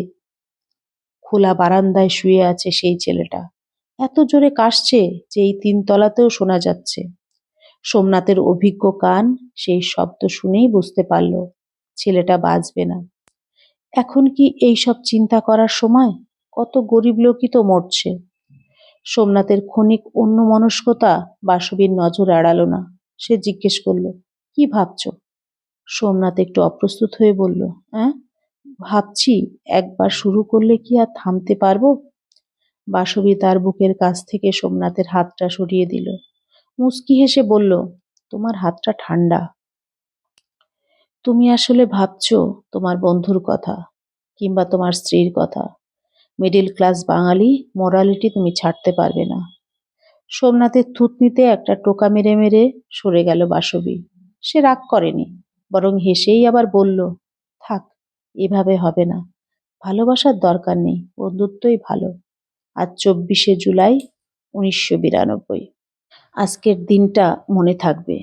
খোলা বারান্দায় শুয়ে আছে সেই ছেলেটা। এত জোরে কাশছে যে এই 3 তলাতেও শোনা যাচ্ছে। সোমনাথের অভিজ্ঞ কান সেই শব্দ শুনেই বুঝতে পারল ছেলেটা বাঁচবে না। এখন কি এই সব চিন্তা করার সময়? কত গরিব লোকই তো মরছে। সোমনাথের ক্ষণিক অন্যমনস্কতা বাসবীর নজর এড়ালো না। সে জিজ্ঞেস করল, কি ভাবছো? সোমনাথ একটু অপ্রস্তুত হয়ে বলল, হ্যাঁ, ভাবছি একবার শুরু করলে কি আর থামতে পারবো? বাসবী তার বুকের কাছ থেকে সোমনাথের হাতটা সরিয়ে দিল। মুচকি হেসে বলল, তোমার হাতটা ঠান্ডা। তুমি আসলে ভাবছো তোমার বন্ধুর কথা, কিংবা তোমার স্ত্রীর কথা। মিডল ক্লাস বাঙালি মোরালিটি তুমি ছাড়তে পারবে না। সোমনাথের থুতনিতে একটা টোকা মেরে মেরে সরে গেল বাসবী। সে রাগ করেনি, বরং হেসেই আবার বলল, থাক, এভাবে হবে না। ভালোবাসার দরকার নেই, বন্ধুত্বই ভালো। আজ 24শে জুলাই, 1992। আজকের দিনটা মনে থাকবে।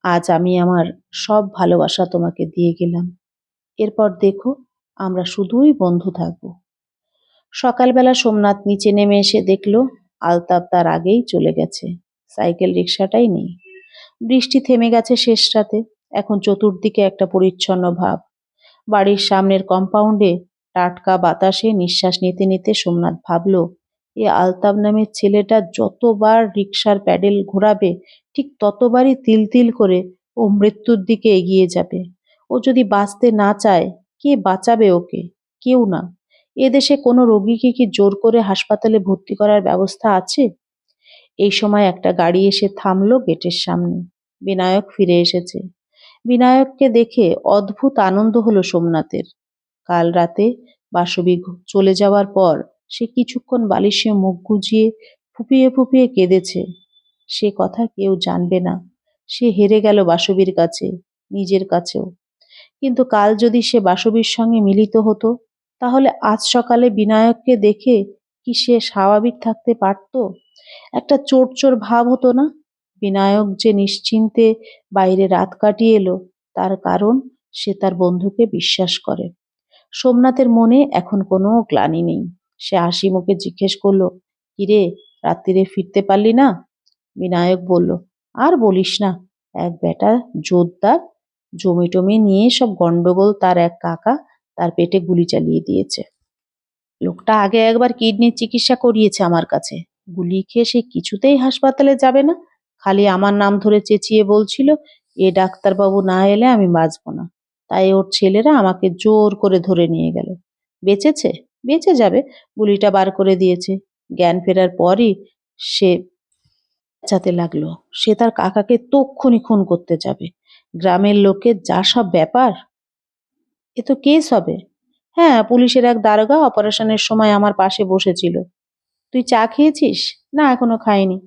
আজ আমি আমার সব ভালোবাসা তোমাকে দিয়ে গেলাম। এরপর দেখো, আমরা শুধুই বন্ধু থাকবো। সকালবেলা সোমনাথ নিচে নেমে এসে দেখল আলতাপ তার আগেই চলে গেছে। সাইকেল রিক্সাটাই নেই। বৃষ্টি থেমে গেছে শেষ রাতে। এখন চতুর্দিকে একটা পরিচ্ছন্ন ভাব। বাড়ির সামনের কম্পাউন্ডে টাটকা বাতাসে নিঃশ্বাস নিতে নিতে সোমনাথ ভাবল, এ আলতাপ নামের ছেলেটা যতবার রিক্সার প্যাডেল ঘোরাবে ঠিক ততবারই তিল তিল করে ও মৃত্যুর দিকে এগিয়ে যাবে। ও যদি বাঁচতে না চায়, কে বাঁচাবে ওকে? কেউ না। এদেশে কোনো রোগীকে কি জোর করে হাসপাতালে ভর্তি করার ব্যবস্থা আছে? এই সময় একটা গাড়ি এসে থামলো গেটের সামনে। বিনায়ক ফিরে এসেছে। বিনায়ককে দেখে অদ্ভুত আনন্দ হলো সোমনাথের। কাল রাতে বাসবী চলে যাওয়ার পর সে কিছুক্ষণ বালিশে মুখ গুজিয়ে ফুপিয়ে ফুপিয়ে কেঁদেছে। সে কথা কেউ জানবে না। সে হেরে গেল বাসবীর কাছে, নিজের কাছেও। কিন্তু কাল যদি সে বাসবীর সঙ্গে মিলিত হতো, তাহলে আজ সকালে বিনায়ককে দেখে কি সে স্বাভাবিক থাকতে পারত? একটা চোর চোর ভাব হতো না? বিনায়ক যে নিশ্চিন্তে বাইরে রাত কাটিয়ে এলো, তার কারণ সে তার বন্ধুকে বিশ্বাস করে। সোমনাথের মনে এখন কোনো গ্লানি নেই। সে হাসি মুখে জিজ্ঞেস করলো, কিরে, রাত্রিরে ফিরতে পারলি না? বিনায়ক বলল, আর বলিস না, এক বেটা জোরদার জমি টমি নিয়ে সব গন্ডগোল, তার এক কাকা তার পেটে গুলি চালিয়ে দিয়েছে। লোকটা আগে একবার কিডনির চিকিৎসা করিয়েছে আমার কাছে। গুলি খেয়ে সে কিছুতেই হাসপাতালে যাবে না। খালি আমার নাম ধরে চেঁচিয়ে বলছিল, এ ডাক্তারবাবু না এলে আমি বাঁচব না। তাই ওর ছেলেরা আমাকে জোর করে ধরে নিয়ে গেল। বেঁচেছে? বেঁচে যাবে। গুলিটা বার করে দিয়েছে। জ্ঞান ফেরার পরই সে চেঁচাতে লাগলো, সে তার কাকাকে তক্ষুনি খুন করতে যাবে। গ্রামের লোকের যা সব ব্যাপার। এ তো কেস হবে। হ্যাঁ, পুলিশের এক দারোগা অপারেশনের সময় আমার পাশে বসেছিল। তুই চা খেয়েছিস? না, এখনো খাইনি।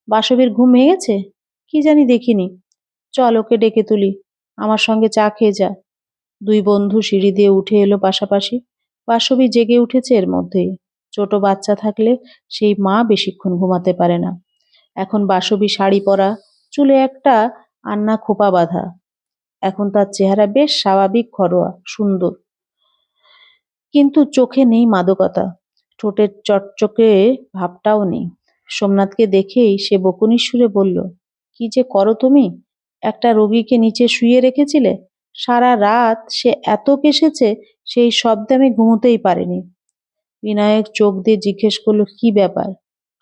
বাসবীর ঘুম ভেঙেছে? কি জানি, দেখিনি। চল, ওকে ডেকে তুলি। আমার সঙ্গে চা খেয়ে যা। দুই বন্ধু সিঁড়ি দিয়ে উঠে এলো পাশাপাশি। বাসবী জেগে উঠেছে এর মধ্যেই। ছোট বাচ্চা থাকলে সেই মা বেশিক্ষণ ঘুমাতে পারে না। এখন বাসবী শাড়ি পরা, চুলে একটা আন্না খোপা বাঁধা। এখন তার চেহারা বেশ স্বাভাবিক, ঘরোয়া, সুন্দর। কিন্তু চোখে নেই মাদকতা, ঠোঁটের চকচকে ভাবটাও নেই। সোমনাথকে দেখেই সে বকুনির সুরে বলল, কি যে করো তুমি? একটা রোগীকে নিচে শুইয়ে রেখেছিলে। সারা রাত সে এত কেসেছে, সেই শব্দে আমি ঘুমোতেই পারিনি। বিনায়ক চোখ দিয়ে জিজ্ঞেস করলো, কি ব্যাপার?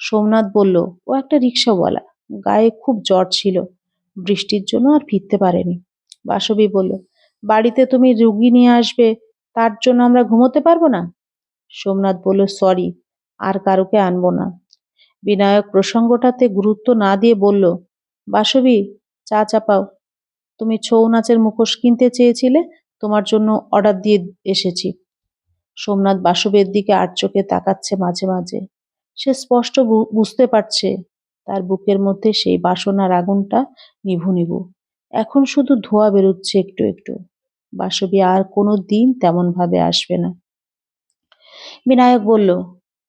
সোমনাথ বলল, ও একটা রিক্সাওয়ালা, গায়ে খুব জ্বর ছিল, বৃষ্টির জন্য আর ফিরতে পারেনি। বাসবী বলল, বাড়িতে তুমি রুগী নিয়ে আসবে, তার জন্য আমরা ঘুমোতে পারবো না? সোমনাথ বলল, সরি, আর কারোকে আনবো না। বিনায়ক প্রসঙ্গটাতে গুরুত্ব না দিয়ে বলল, বাসবী, চা চাপাও। তুমি ছৌ নাচের মুখোশ কিনতে চেয়েছিলে, তোমার জন্য অর্ডার দিয়ে এসেছি। সোমনাথ বাসবের দিকে আড়চোখে তাকাচ্ছে মাঝে মাঝে। সে স্পষ্ট বুঝতে পারছে তার বুকের মধ্যে সেই বাসনার আগুনটা নিভু নিভু। এখন শুধু ধোঁয়া বেরোচ্ছে একটু একটু। বাসবী আর কোনো দিন তেমন ভাবে আসবে না। বিনায়ক বলল,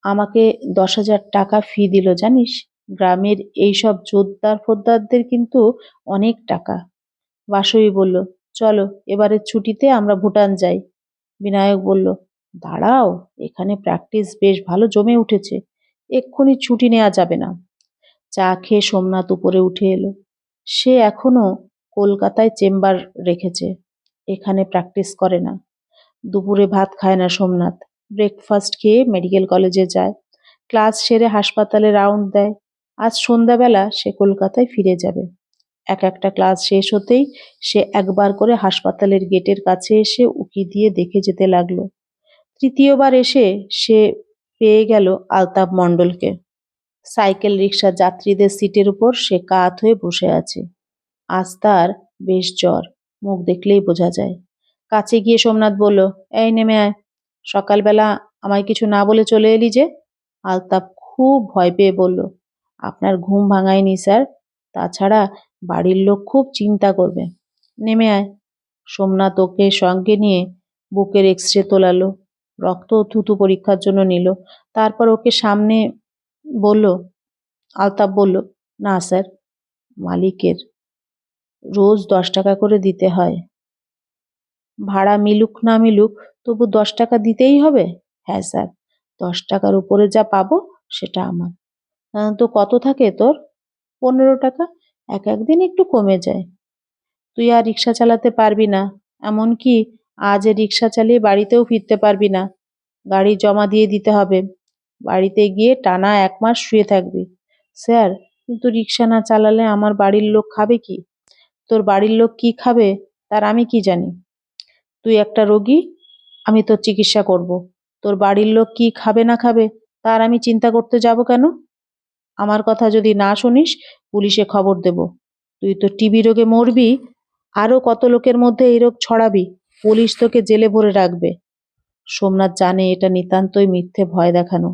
আমাকে 10,000 টাকা ফি দিল জানিস? গ্রামের এইসব জোরদার ফোদ্দারদের কিন্তু অনেক টাকা। বাসুই বলল, চলো এবারের ছুটিতে আমরা ভুটান যাই। বিনায়ক বলল, দাঁড়াও, এখানে প্র্যাকটিস বেশ ভালো জমে উঠেছে, এক্ষুনি ছুটি নেওয়া যাবে না। চা খেয়ে সোমনাথ উপরে উঠে এলো। সে এখনো কলকাতায় চেম্বার রেখেছে, এখানে প্র্যাকটিস করে না। দুপুরে ভাত খায় না সোমনাথ, ব্রেকফাস্ট খেয়ে মেডিকেল কলেজে যায়, ক্লাস সেরে হাসপাতালে রাউন্ড দেয়। আজ সন্ধ্যাবেলা সে কলকাতায় ফিরে যাবে। এক একটা ক্লাস শেষ হতেই সে একবার করে হাসপাতালের গেটের কাছে এসে উঁকি দিয়ে দেখে যেতে লাগলো। তৃতীয়বার এসে সে পেয়ে গেল আলতাফ মণ্ডলকে। সাইকেল রিকশা যাত্রীদের সিটের উপর সে কাত হয়ে বসে আছে। আজ তার বেশ জ্বর, মুখ দেখলেই বোঝা যায়। কাছে গিয়ে সোমনাথ বলল, এই নেমে আয়, সকালবেলা আমায় কিছু না বলে চলে এলি যে? আলতাফ খুব ভয় পেয়ে বলল, আপনার ঘুম ভাঙায়নি স্যার, তাছাড়া বাড়ির লোক খুব চিন্তা করবে। নেমে আয়। সোমনাথ ওকে সঙ্গে নিয়ে বুকের এক্সরে তোলালো, রক্ত ও থুতু পরীক্ষার জন্য নিল। তারপর ওকে সামনে বলল। আলতাফ বলল, না স্যার, মালিকের রোজ 10 টাকা করে দিতে হয়। ভাড়া মিলুক না মিলুক, তবু 10 টাকা দিতেই হবে। হ্যাঁ স্যার, 10 টাকার উপরে যা পাবো সেটা আমার। তো কত থাকে তোর? 15 টাকা। এক একদিন একটু কমে যায়। তুই আর রিক্সা চালাতে পারবি না, এমনকি আজ রিক্সা চালিয়ে বাড়িতেও ফিরতে পারবি না। গাড়ি জমা দিয়ে দিতে হবে। বাড়িতে গিয়ে টানা 1 মাস শুয়ে থাকবি। স্যার, কিন্তু রিক্সা না চালালে আমার বাড়ির লোক খাবে কি? তোর বাড়ির লোক কি খাবে তার আমি কি জানি? তুই একটা রোগী, আমি তোর চিকিৎসা করব। তোর বাড়ির লোক কি খাবে না খাবে তার আমি চিন্তা করতে যাব কেন? আমার কথা যদি না শুনিস, পুলিশে খবর দেব। তুই তো টিবি রোগে মরবি, আরো কত লোকের মধ্যে এই রোগ ছড়াবি, পুলিশ তোকে জেলে ভরে রাখবে। সোমনাথ জানে এটা নিতান্তই মিথ্যে ভয় দেখানো।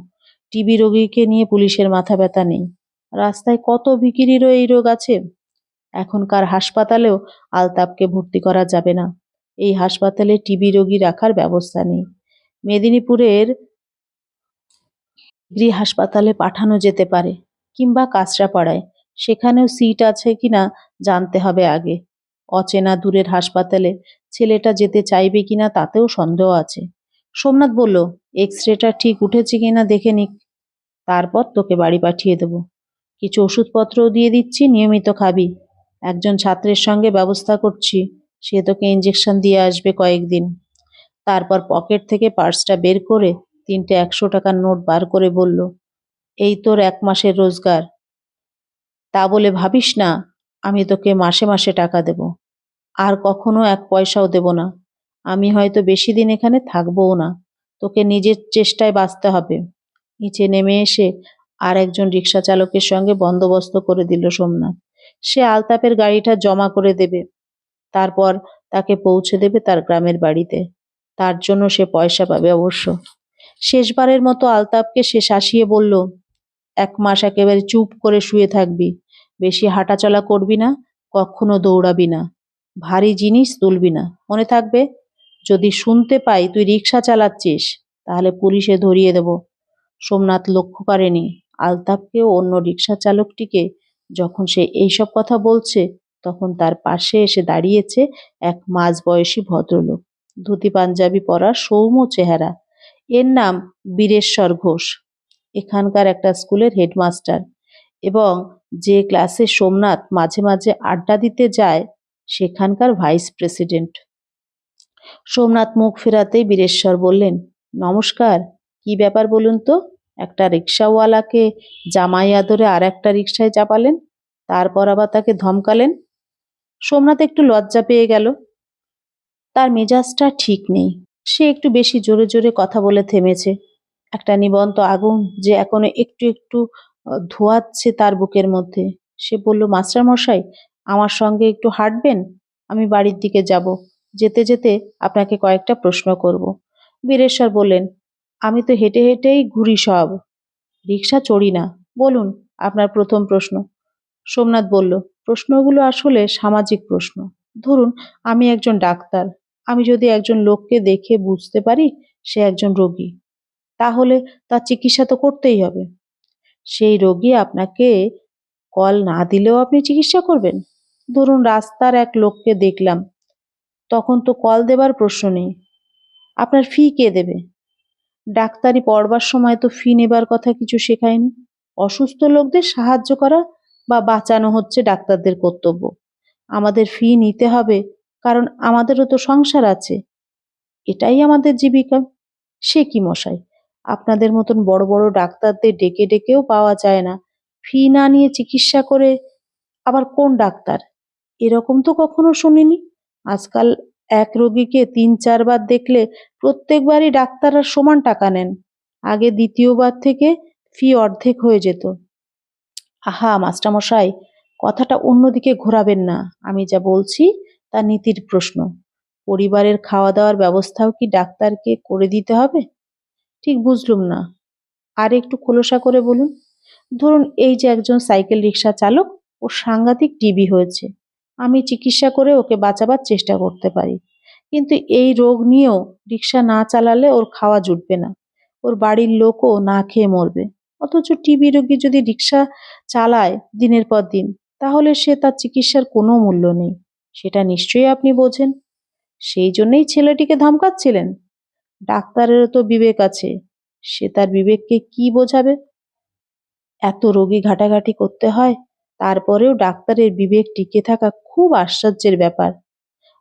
টিবি রোগীকে নিয়ে পুলিশের মাথা ব্যথা নেই। রাস্তায় কত ভিখিরিরও এই রোগ আছে। এখনকার হাসপাতালেও আলতাপকে ভর্তি করা যাবে না। এই হাসপাতালে টিবি রোগী রাখার ব্যবস্থা নেই। মেদিনীপুরের ডিগ্রি হাসপাতালে পাঠানো যেতে পারে, কিংবা কাঁচরাপাড়ায়, সেখানেও সিট আছে কিনা জানতে হবে আগে। অচেনা দূরের হাসপাতালে ছেলেটা যেতে চাইবে কিনা তাতেও সন্দেহ আছে। সোমনাথ বলল, এক্স-রেটা ঠিক উঠেছে কিনা দেখে নিক, তারপর তোকে বাড়ি পাঠিয়ে দেব। কিছু ওষুধপত্রও দিয়ে দিচ্ছি, নিয়মিত খাবি। একজন ছাত্রের সঙ্গে ব্যবস্থা করছি, সে তোকে ইঞ্জেকশন দিয়ে আসবে কয়েকদিন। তারপর পকেট থেকে পার্সটা বের করে 3টে 100 টাকার নোট বার করে বলল, এই তোর 1 মাসের রোজগার। তা বলে ভাবিস না আমি তোকে মাসে মাসে টাকা দেব। আর কখনো 1 পয়সাও দেব না। আমি হয়তো বেশি দিন এখানে থাকবোও না। তোকে নিজের চেষ্টায় বাঁচতে হবে। নিচে নেমে এসে আর একজন রিক্সা চালকের সঙ্গে বন্দোবস্ত করে দিল সোমনাথ। সে আলতাপের গাড়িটা জমা করে দেবে, তারপর তাকে পৌঁছে দেবে তার গ্রামের বাড়িতে। তার জন্য সে পয়সা পাবে অবশ্য। শেষবারের মতো আলতাপকে সে শাসিয়ে বলল, 1 মাস একেবারে চুপ করে শুয়ে থাকবি, বেশি হাঁটাচলা করবি না, কখনো দৌড়াবি না, ভারী জিনিস তুলবি না, মনে থাকবে? যদি শুনতে পাই তুই রিক্সা চালাচ্ছিস, তাহলে পুলিশে ধরিয়ে দেব। সোমনাথ লক্ষ্য করেনি আলতাপকে ও অন্য রিক্সা চালকটিকে। যখন সে এইসব কথা বলছে, তখন তার পাশে এসে দাঁড়িয়েছে এক মাঝবয়সী ভদ্রলোক, ধুতি পাঞ্জাবি পরা, সৌম্য চেহারা। এর নাম বীরেশ্বর ঘোষ, এখানকার একটা স্কুলের হেডমাস্টার, এবং যে ক্লাসে সোমনাথ মাঝে মাঝে আড্ডা দিতে যায় সেখানকার ভাইস প্রেসিডেন্ট। সোমনাথ মুখ ফেরাতেই বীরেশ্বর বললেন, নমস্কার, কি ব্যাপার বলুন তো? একটা রিক্সাওয়ালাকে জামাই আদরে আর একটা রিক্সায় চাপালেন, তারপর আবার তাকে ধমকালেন। সোমনাথ একটু লজ্জা পেয়ে গেল। তার মেজাজটা ঠিক নেই। সে একটু বেশি জোরে জোরে কথা বলে থেমেছে। একটা নিবন্ত আগুন যে এখনো একটু একটু ধোঁয়াচ্ছে তার বুকের মধ্যে। সে বলল, মাস্টার মশাই, আমার সঙ্গে একটু হাঁটবেন? আমি বাড়ির দিকে যাব। যেতে যেতে আপনাকে কয়েকটা প্রশ্ন করব। বীরেশ্বর বললেন, আমি তো হেঁটে হেঁটেই ঘুরি সব, রিক্সা চড়ি না। বলুন আপনার প্রথম প্রশ্ন। সোমনাথ বলল, প্রশ্নগুলো আসলে সামাজিক প্রশ্ন। ধরুন আমি একজন ডাক্তার, আমি যদি একজন লোককে দেখে বুঝতে পারি সে একজন রোগী, তাহলে তার চিকিৎসা তো করতেই হবে। সেই রোগী আপনাকে কল না দিলেও আপনি চিকিৎসা করবেন? ধরুন রাস্তার এক লোককে দেখলাম, তখন তো কল দেবার প্রশ্ন নেই। আপনার ফি কে দেবে? ডাক্তারি পড়বার সময় তো ফি নেবার কথা কিছু শেখায়নি। অসুস্থ লোকদের সাহায্য করা বা বাঁচানো হচ্ছে ডাক্তারদের কর্তব্য। আমাদের ফি নিতে হবে, কারণ আমাদেরও তো সংসার আছে, এটাই আমাদের জীবিকা। সে কি মশাই, আপনাদের মতন বড় বড় ডাক্তারদের ডেকে ডেকেও পাওয়া যায় না, ফি না নিয়ে চিকিৎসা করে? আবার কোন ডাক্তার? এরকম তো কখনো শুনিনি। আজকাল এক রোগীকে ৩-৪ বার দেখলে প্রত্যেকবারই ডাক্তাররা সমান টাকা নেন। আগে দ্বিতীয়বার থেকে ফি অর্ধেক হয়ে যেত। আহা মাস্টারমশাই, কথাটা অন্যদিকে ঘোরাবেন না। আমি যা বলছি তা নীতির প্রশ্ন। পরিবারের খাওয়া দাওয়ার ব্যবস্থাও কি ডাক্তারকে করে দিতে হবে? ঠিক বুঝলুম না, আর একটু খোলসা করে বলুন। ধরুন এই যে একজন সাইকেল রিক্সা চালক, ওর সাংঘাতিক টিবি হয়েছে। আমি চিকিৎসা করে ওকে বাঁচাবার চেষ্টা করতে পারি, কিন্তু এই রোগ নিয়েও রিক্সা না চালালে ওর খাওয়া জুটবে না, ওর বাড়ির লোকও না খেয়ে মরবে। অথচ টিবি রোগী যদি রিক্সা চালায় দিনের পর দিন, তাহলে সে তার চিকিৎসার কোনো মূল্য নেই। সেটা নিশ্চয়ই আপনি বোঝেন। সেই জন্যই ছেলেটিকে ধমকাচ্ছিলেন। ডাক্তারেরও তো বিবেক আছে, সে তার বিবেককে কি বোঝাবে? এত রোগী ঘাটাঘাটি করতে হয়, তারপরেও ডাক্তারের বিবেক টিকে থাকা খুব আশ্চর্যের ব্যাপার।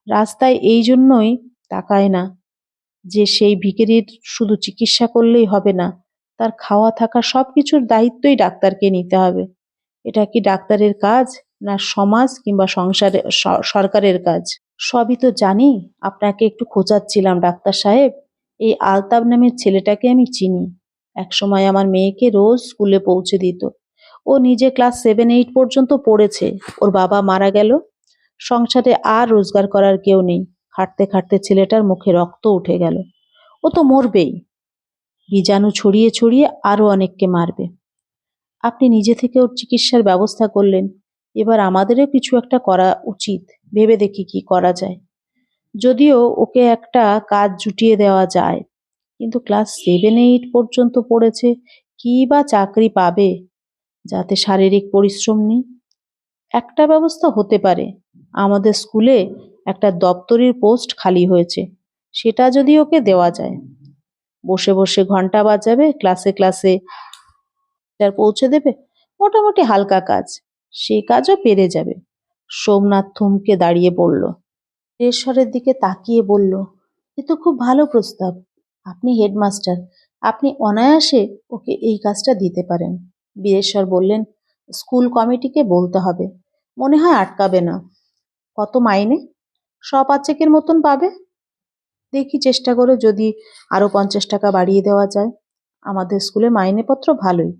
রাস্তায় এই জন্যই তাকায় না যে সেই ভিখিরির শুধু চিকিৎসা করলেই হবে না, তার খাওয়া থাকা সবকিছুর দায়িত্বই ডাক্তারকে নিতে হবে। এটা কি ডাক্তারের কাজ, না সমাজ কিংবা সরকারের কাজ? সবই তো জানি, আপনাকে একটু খোঁচাচ্ছিলাম ডাক্তার সাহেব। এই আলতাব নামের ছেলেটাকে আমি চিনি। একসময় আমার মেয়েকে রোজ স্কুলে পৌঁছে দিত। ও নিজে ক্লাস 7-8 পর্যন্ত পড়েছে। ওর বাবা মারা গেল। সংসারে আর রোজগার করার কেউ নেই। খাটতে খাটতে ছেলেটার মুখে রক্ত উঠে গেল। ও তো মরবেই। বীজাণু ছড়িয়ে ছড়িয়ে আরো অনেককে মারবে। আপনি নিজে থেকে ওর চিকিৎসার ব্যবস্থা করলেন, এবার আমাদেরও কিছু একটা করা উচিত। ভেবে দেখি কি করা যায়। যদিও ওকে একটা কাজ জুটিয়ে দেওয়া যায়, কিন্তু ক্লাস 7-8 পর্যন্ত পড়েছে, কি বা চাকরি পাবে যাতে শারীরিক পরিশ্রম নেই? একটা ব্যবস্থা হতে পারে। আমাদের স্কুলে একটা দপ্তরির পোস্ট খালি হয়েছে, সেটা যদি ওকে দেওয়া যায়। বসে বসে ঘন্টা বাজাবে, ক্লাসে ক্লাসে আর পৌঁছে দেবে। মোটামুটি হালকা কাজ, সেই কাজও পেরে যাবে। সোমনাথ থমকে দাঁড়িয়ে পড়ল। ঈশ্বরের দিকে তাকিয়ে বলল, এ তো খুব ভালো প্রস্তাব। আপনি হেডমাস্টার, আপনি অনায়াসে ওকে এই কাজটা দিতে পারেন। বীরেশ্বর বললেন, স্কুল কমিটিকে বলতে হবে, মনে হয় আটকাবে না। কত মাইনে? 100-5 মতন পাবে। দেখি চেষ্টা করে যদি আরো 50 টাকা বাড়িয়ে দেওয়া যায়। আমাদের স্কুলে মাইনেপত্র ভালোই।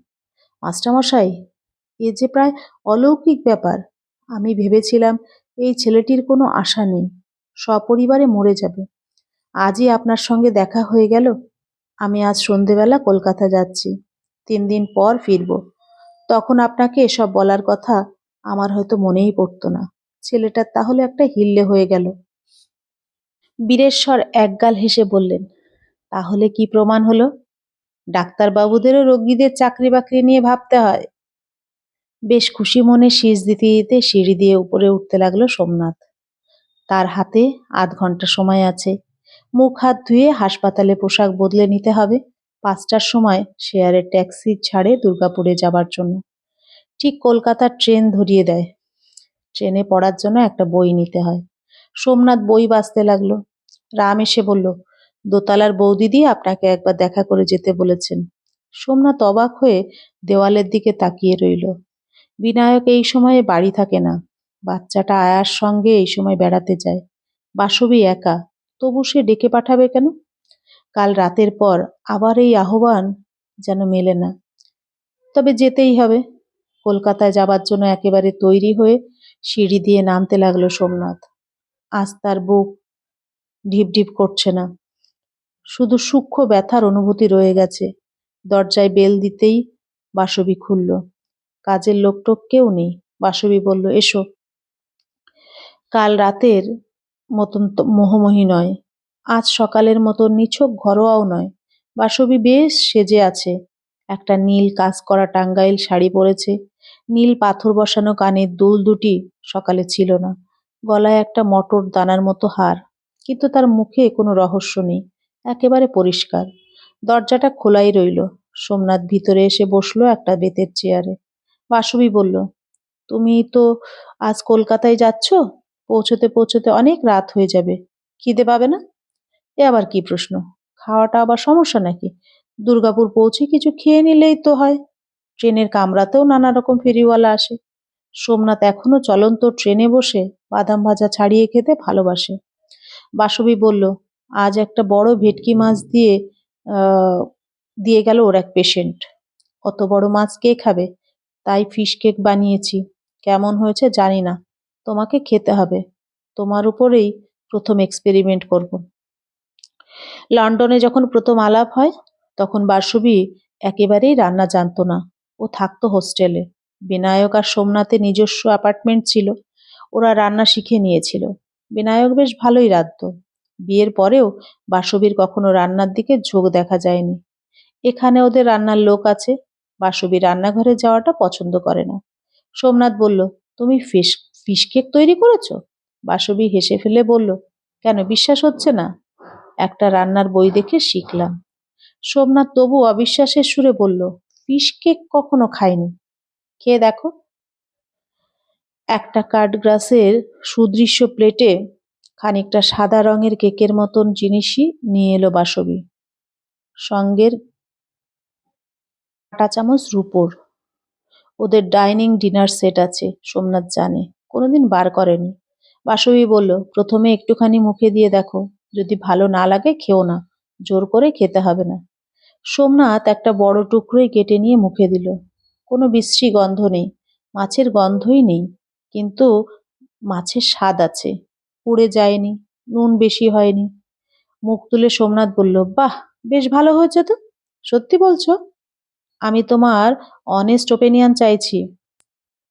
মাস্টারমশাই, এ যে প্রায় অলৌকিক ব্যাপার। আমি ভেবেছিলাম এই ছেলেটির কোনো আশা নেই, সপরিবারে মরে যাবে। আজই আপনার সঙ্গে দেখা হয়ে গেল। আমি আজ সন্ধেবেলা কলকাতা যাচ্ছি, 3 দিন পর ফিরব। তখন আপনাকে এসব বলার কথা আমার হয়তো মনেই পড়তো না। ছেলেটার তাহলে একটা হিল্লে হয়ে গেল। বীরেশ্বর একগাল হেসে বললেন, তাহলে কি প্রমাণ হলো? ডাক্তারবাবুদেরও রোগীদের চাকরি বাকরি নিয়ে ভাবতে হয়। বেশ খুশি মনে শীষ দিতে দিতে সিঁড়ি দিয়ে উপরে উঠতে লাগলো সোমনাথ। তার হাতে 0.5 ঘন্টা সময় আছে। মুখ হাত ধুয়ে হাসপাতালে পোশাক বদলে নিতে হবে। 5টার সময় শেয়ারের ট্যাক্সি ছাড়ে দুর্গাপুরে যাবার জন্য। ঠিক কলকাতার ট্রেন ধরিয়ে দেয়। ট্রেনে পড়ার জন্য একটা বই নিতে হয়। সোমনাথ বই বাঁচতে লাগলো। রাম এসে বলল, দোতলার বৌদিদি আপনাকে একবার দেখা করে যেতে বলেছেন। সোমনাথ অবাক হয়ে দেওয়ালের দিকে তাকিয়ে রইল। বিনায়ক এই সময়ে বাড়ি থাকে না। বাচ্চাটা আয়ার সঙ্গে এই সময় বেড়াতে যায়। বাসবী একা, তবু সে ডেকে পাঠাবে কেন? কাল রাতের পর আবার এই আহ্বান যেন মেলে না। তবে যেতেই হবে। কলকাতায় যাবার জন্য একেবারে তৈরি হয়ে সিঁড়ি দিয়ে নামতে লাগলো সোমনাথ। আজ তার বুক ঢিপ ঢিপ করছে না, শুধু সূক্ষ্ম ব্যথার অনুভূতি রয়ে গেছে। দরজায় বেল দিতেই বাসবী খুলল। কাজের লোকটোক কেউ নেই। বাসবী বলল, এসো। কাল রাতের মতন মোহময়ী নয়, আজ সকালের মতো নিছক ঘরোয়াও নয়। বাসবী বেশ সেজে আছে। একটা নীল কাজ করা টাঙ্গাইল শাড়ি পরেছে, নীল পাথর বসানো কানের দুল দুটি সকালে ছিল না, গলায় একটা মটর দানার মতো হার, কিন্তু তার মুখে কোনো রহস্য নেই, একেবারে পরিষ্কার। দরজাটা খোলাই রইল। সোমনাথ ভিতরে এসে বসলো একটা বেতের চেয়ারে। বাসবী বলল, তুমি তো আজ কলকাতায় যাচ্ছ, পৌঁছতে পৌঁছতে অনেক রাত হয়ে যাবে, খিদে পাবে না? এ আবার কি প্রশ্ন? খাওয়াটা আবার সমস্যা নাকি? দুর্গাপুর পৌঁছে কিছু খেয়ে নিলেই তো হয়। ট্রেনের কামরাতেও নানা রকম ফেরিওয়ালা আসে। সোমনাথ এখনো চলন্ত ট্রেনে বসে বাদাম ভাজা ছাড়িয়ে খেতে ভালোবাসে। বাসবী বলল, আজ একটা বড় ভেটকি মাছ আহ দিয়ে গেল ওর এক পেশেন্ট। অত বড় মাছ কে খাবে? তাই ফিশ কেক বানিয়েছি। কেমন হয়েছে জানি না, তোমাকে খেতে হবে। তোমার উপরেই প্রথম এক্সপেরিমেন্ট করব। লন্ডনে যখন প্রথম আলাপ হয় তখন বাসবী একেবারেই রান্না জানতো না। ও থাকতো হোস্টেলে। বিনায়ক আর সোমনাথের নিজস্ব অ্যাপার্টমেন্ট ছিল। ওরা রান্না শিখে নিয়েছিল। বিনায়ক বেশ ভালোই রাঁধতো। বিয়ের পরেও বাসবীর কখনো রান্নার দিকে ঝোঁক দেখা যায়নি। এখানে ওদের রান্নার লোক আছে। বাসবী রান্নাঘরে যাওয়াটা পছন্দ করে না। সোমনাথ বলল, তুমি ফিশ কেক তৈরি করেছো? বাসবী হেসে ফেলে বলল, কেন বিশ্বাস হচ্ছে না? একটা রান্নার বই দেখে শিখলাম। সোমনাথ তবু অবিশ্বাসের সুরে বলল, ফিশ কেক কখনো খাইনি। খেয়ে দেখো। একটা কাঠগ্রাসের সুদৃশ্য প্লেটে খানিকটা সাদা রঙের কেকের মতন জিনিসই নিয়ে এলো বাসবী। সঙ্গের কাঁটা চামচ রুপোর। ওদের ডাইনিং ডিনার সেট আছে, সোমনাথ জানে, কোনোদিন বার করেনি। বাসবী বলল, প্রথমে একটুখানি মুখে দিয়ে দেখো, যদি ভালো না লাগে খেও না, জোর করে খেতে হবে না। সোমনাথ একটা বড় টুকরোই কেটে নিয়ে মুখে দিল। কোনো বিশ্রী গন্ধ নেই, মাছের গন্ধই নেই, কিন্তু মাছের স্বাদ আছে। পুড়ে যায়নি, নুন বেশি হয়নি। মুখ তুলে সোমনাথ বলল, বাহ, বেশ ভালো হয়েছে তো। সত্যি বলছো? আমি তোমার অনেস্ট ওপিনিয়ন চাইছি,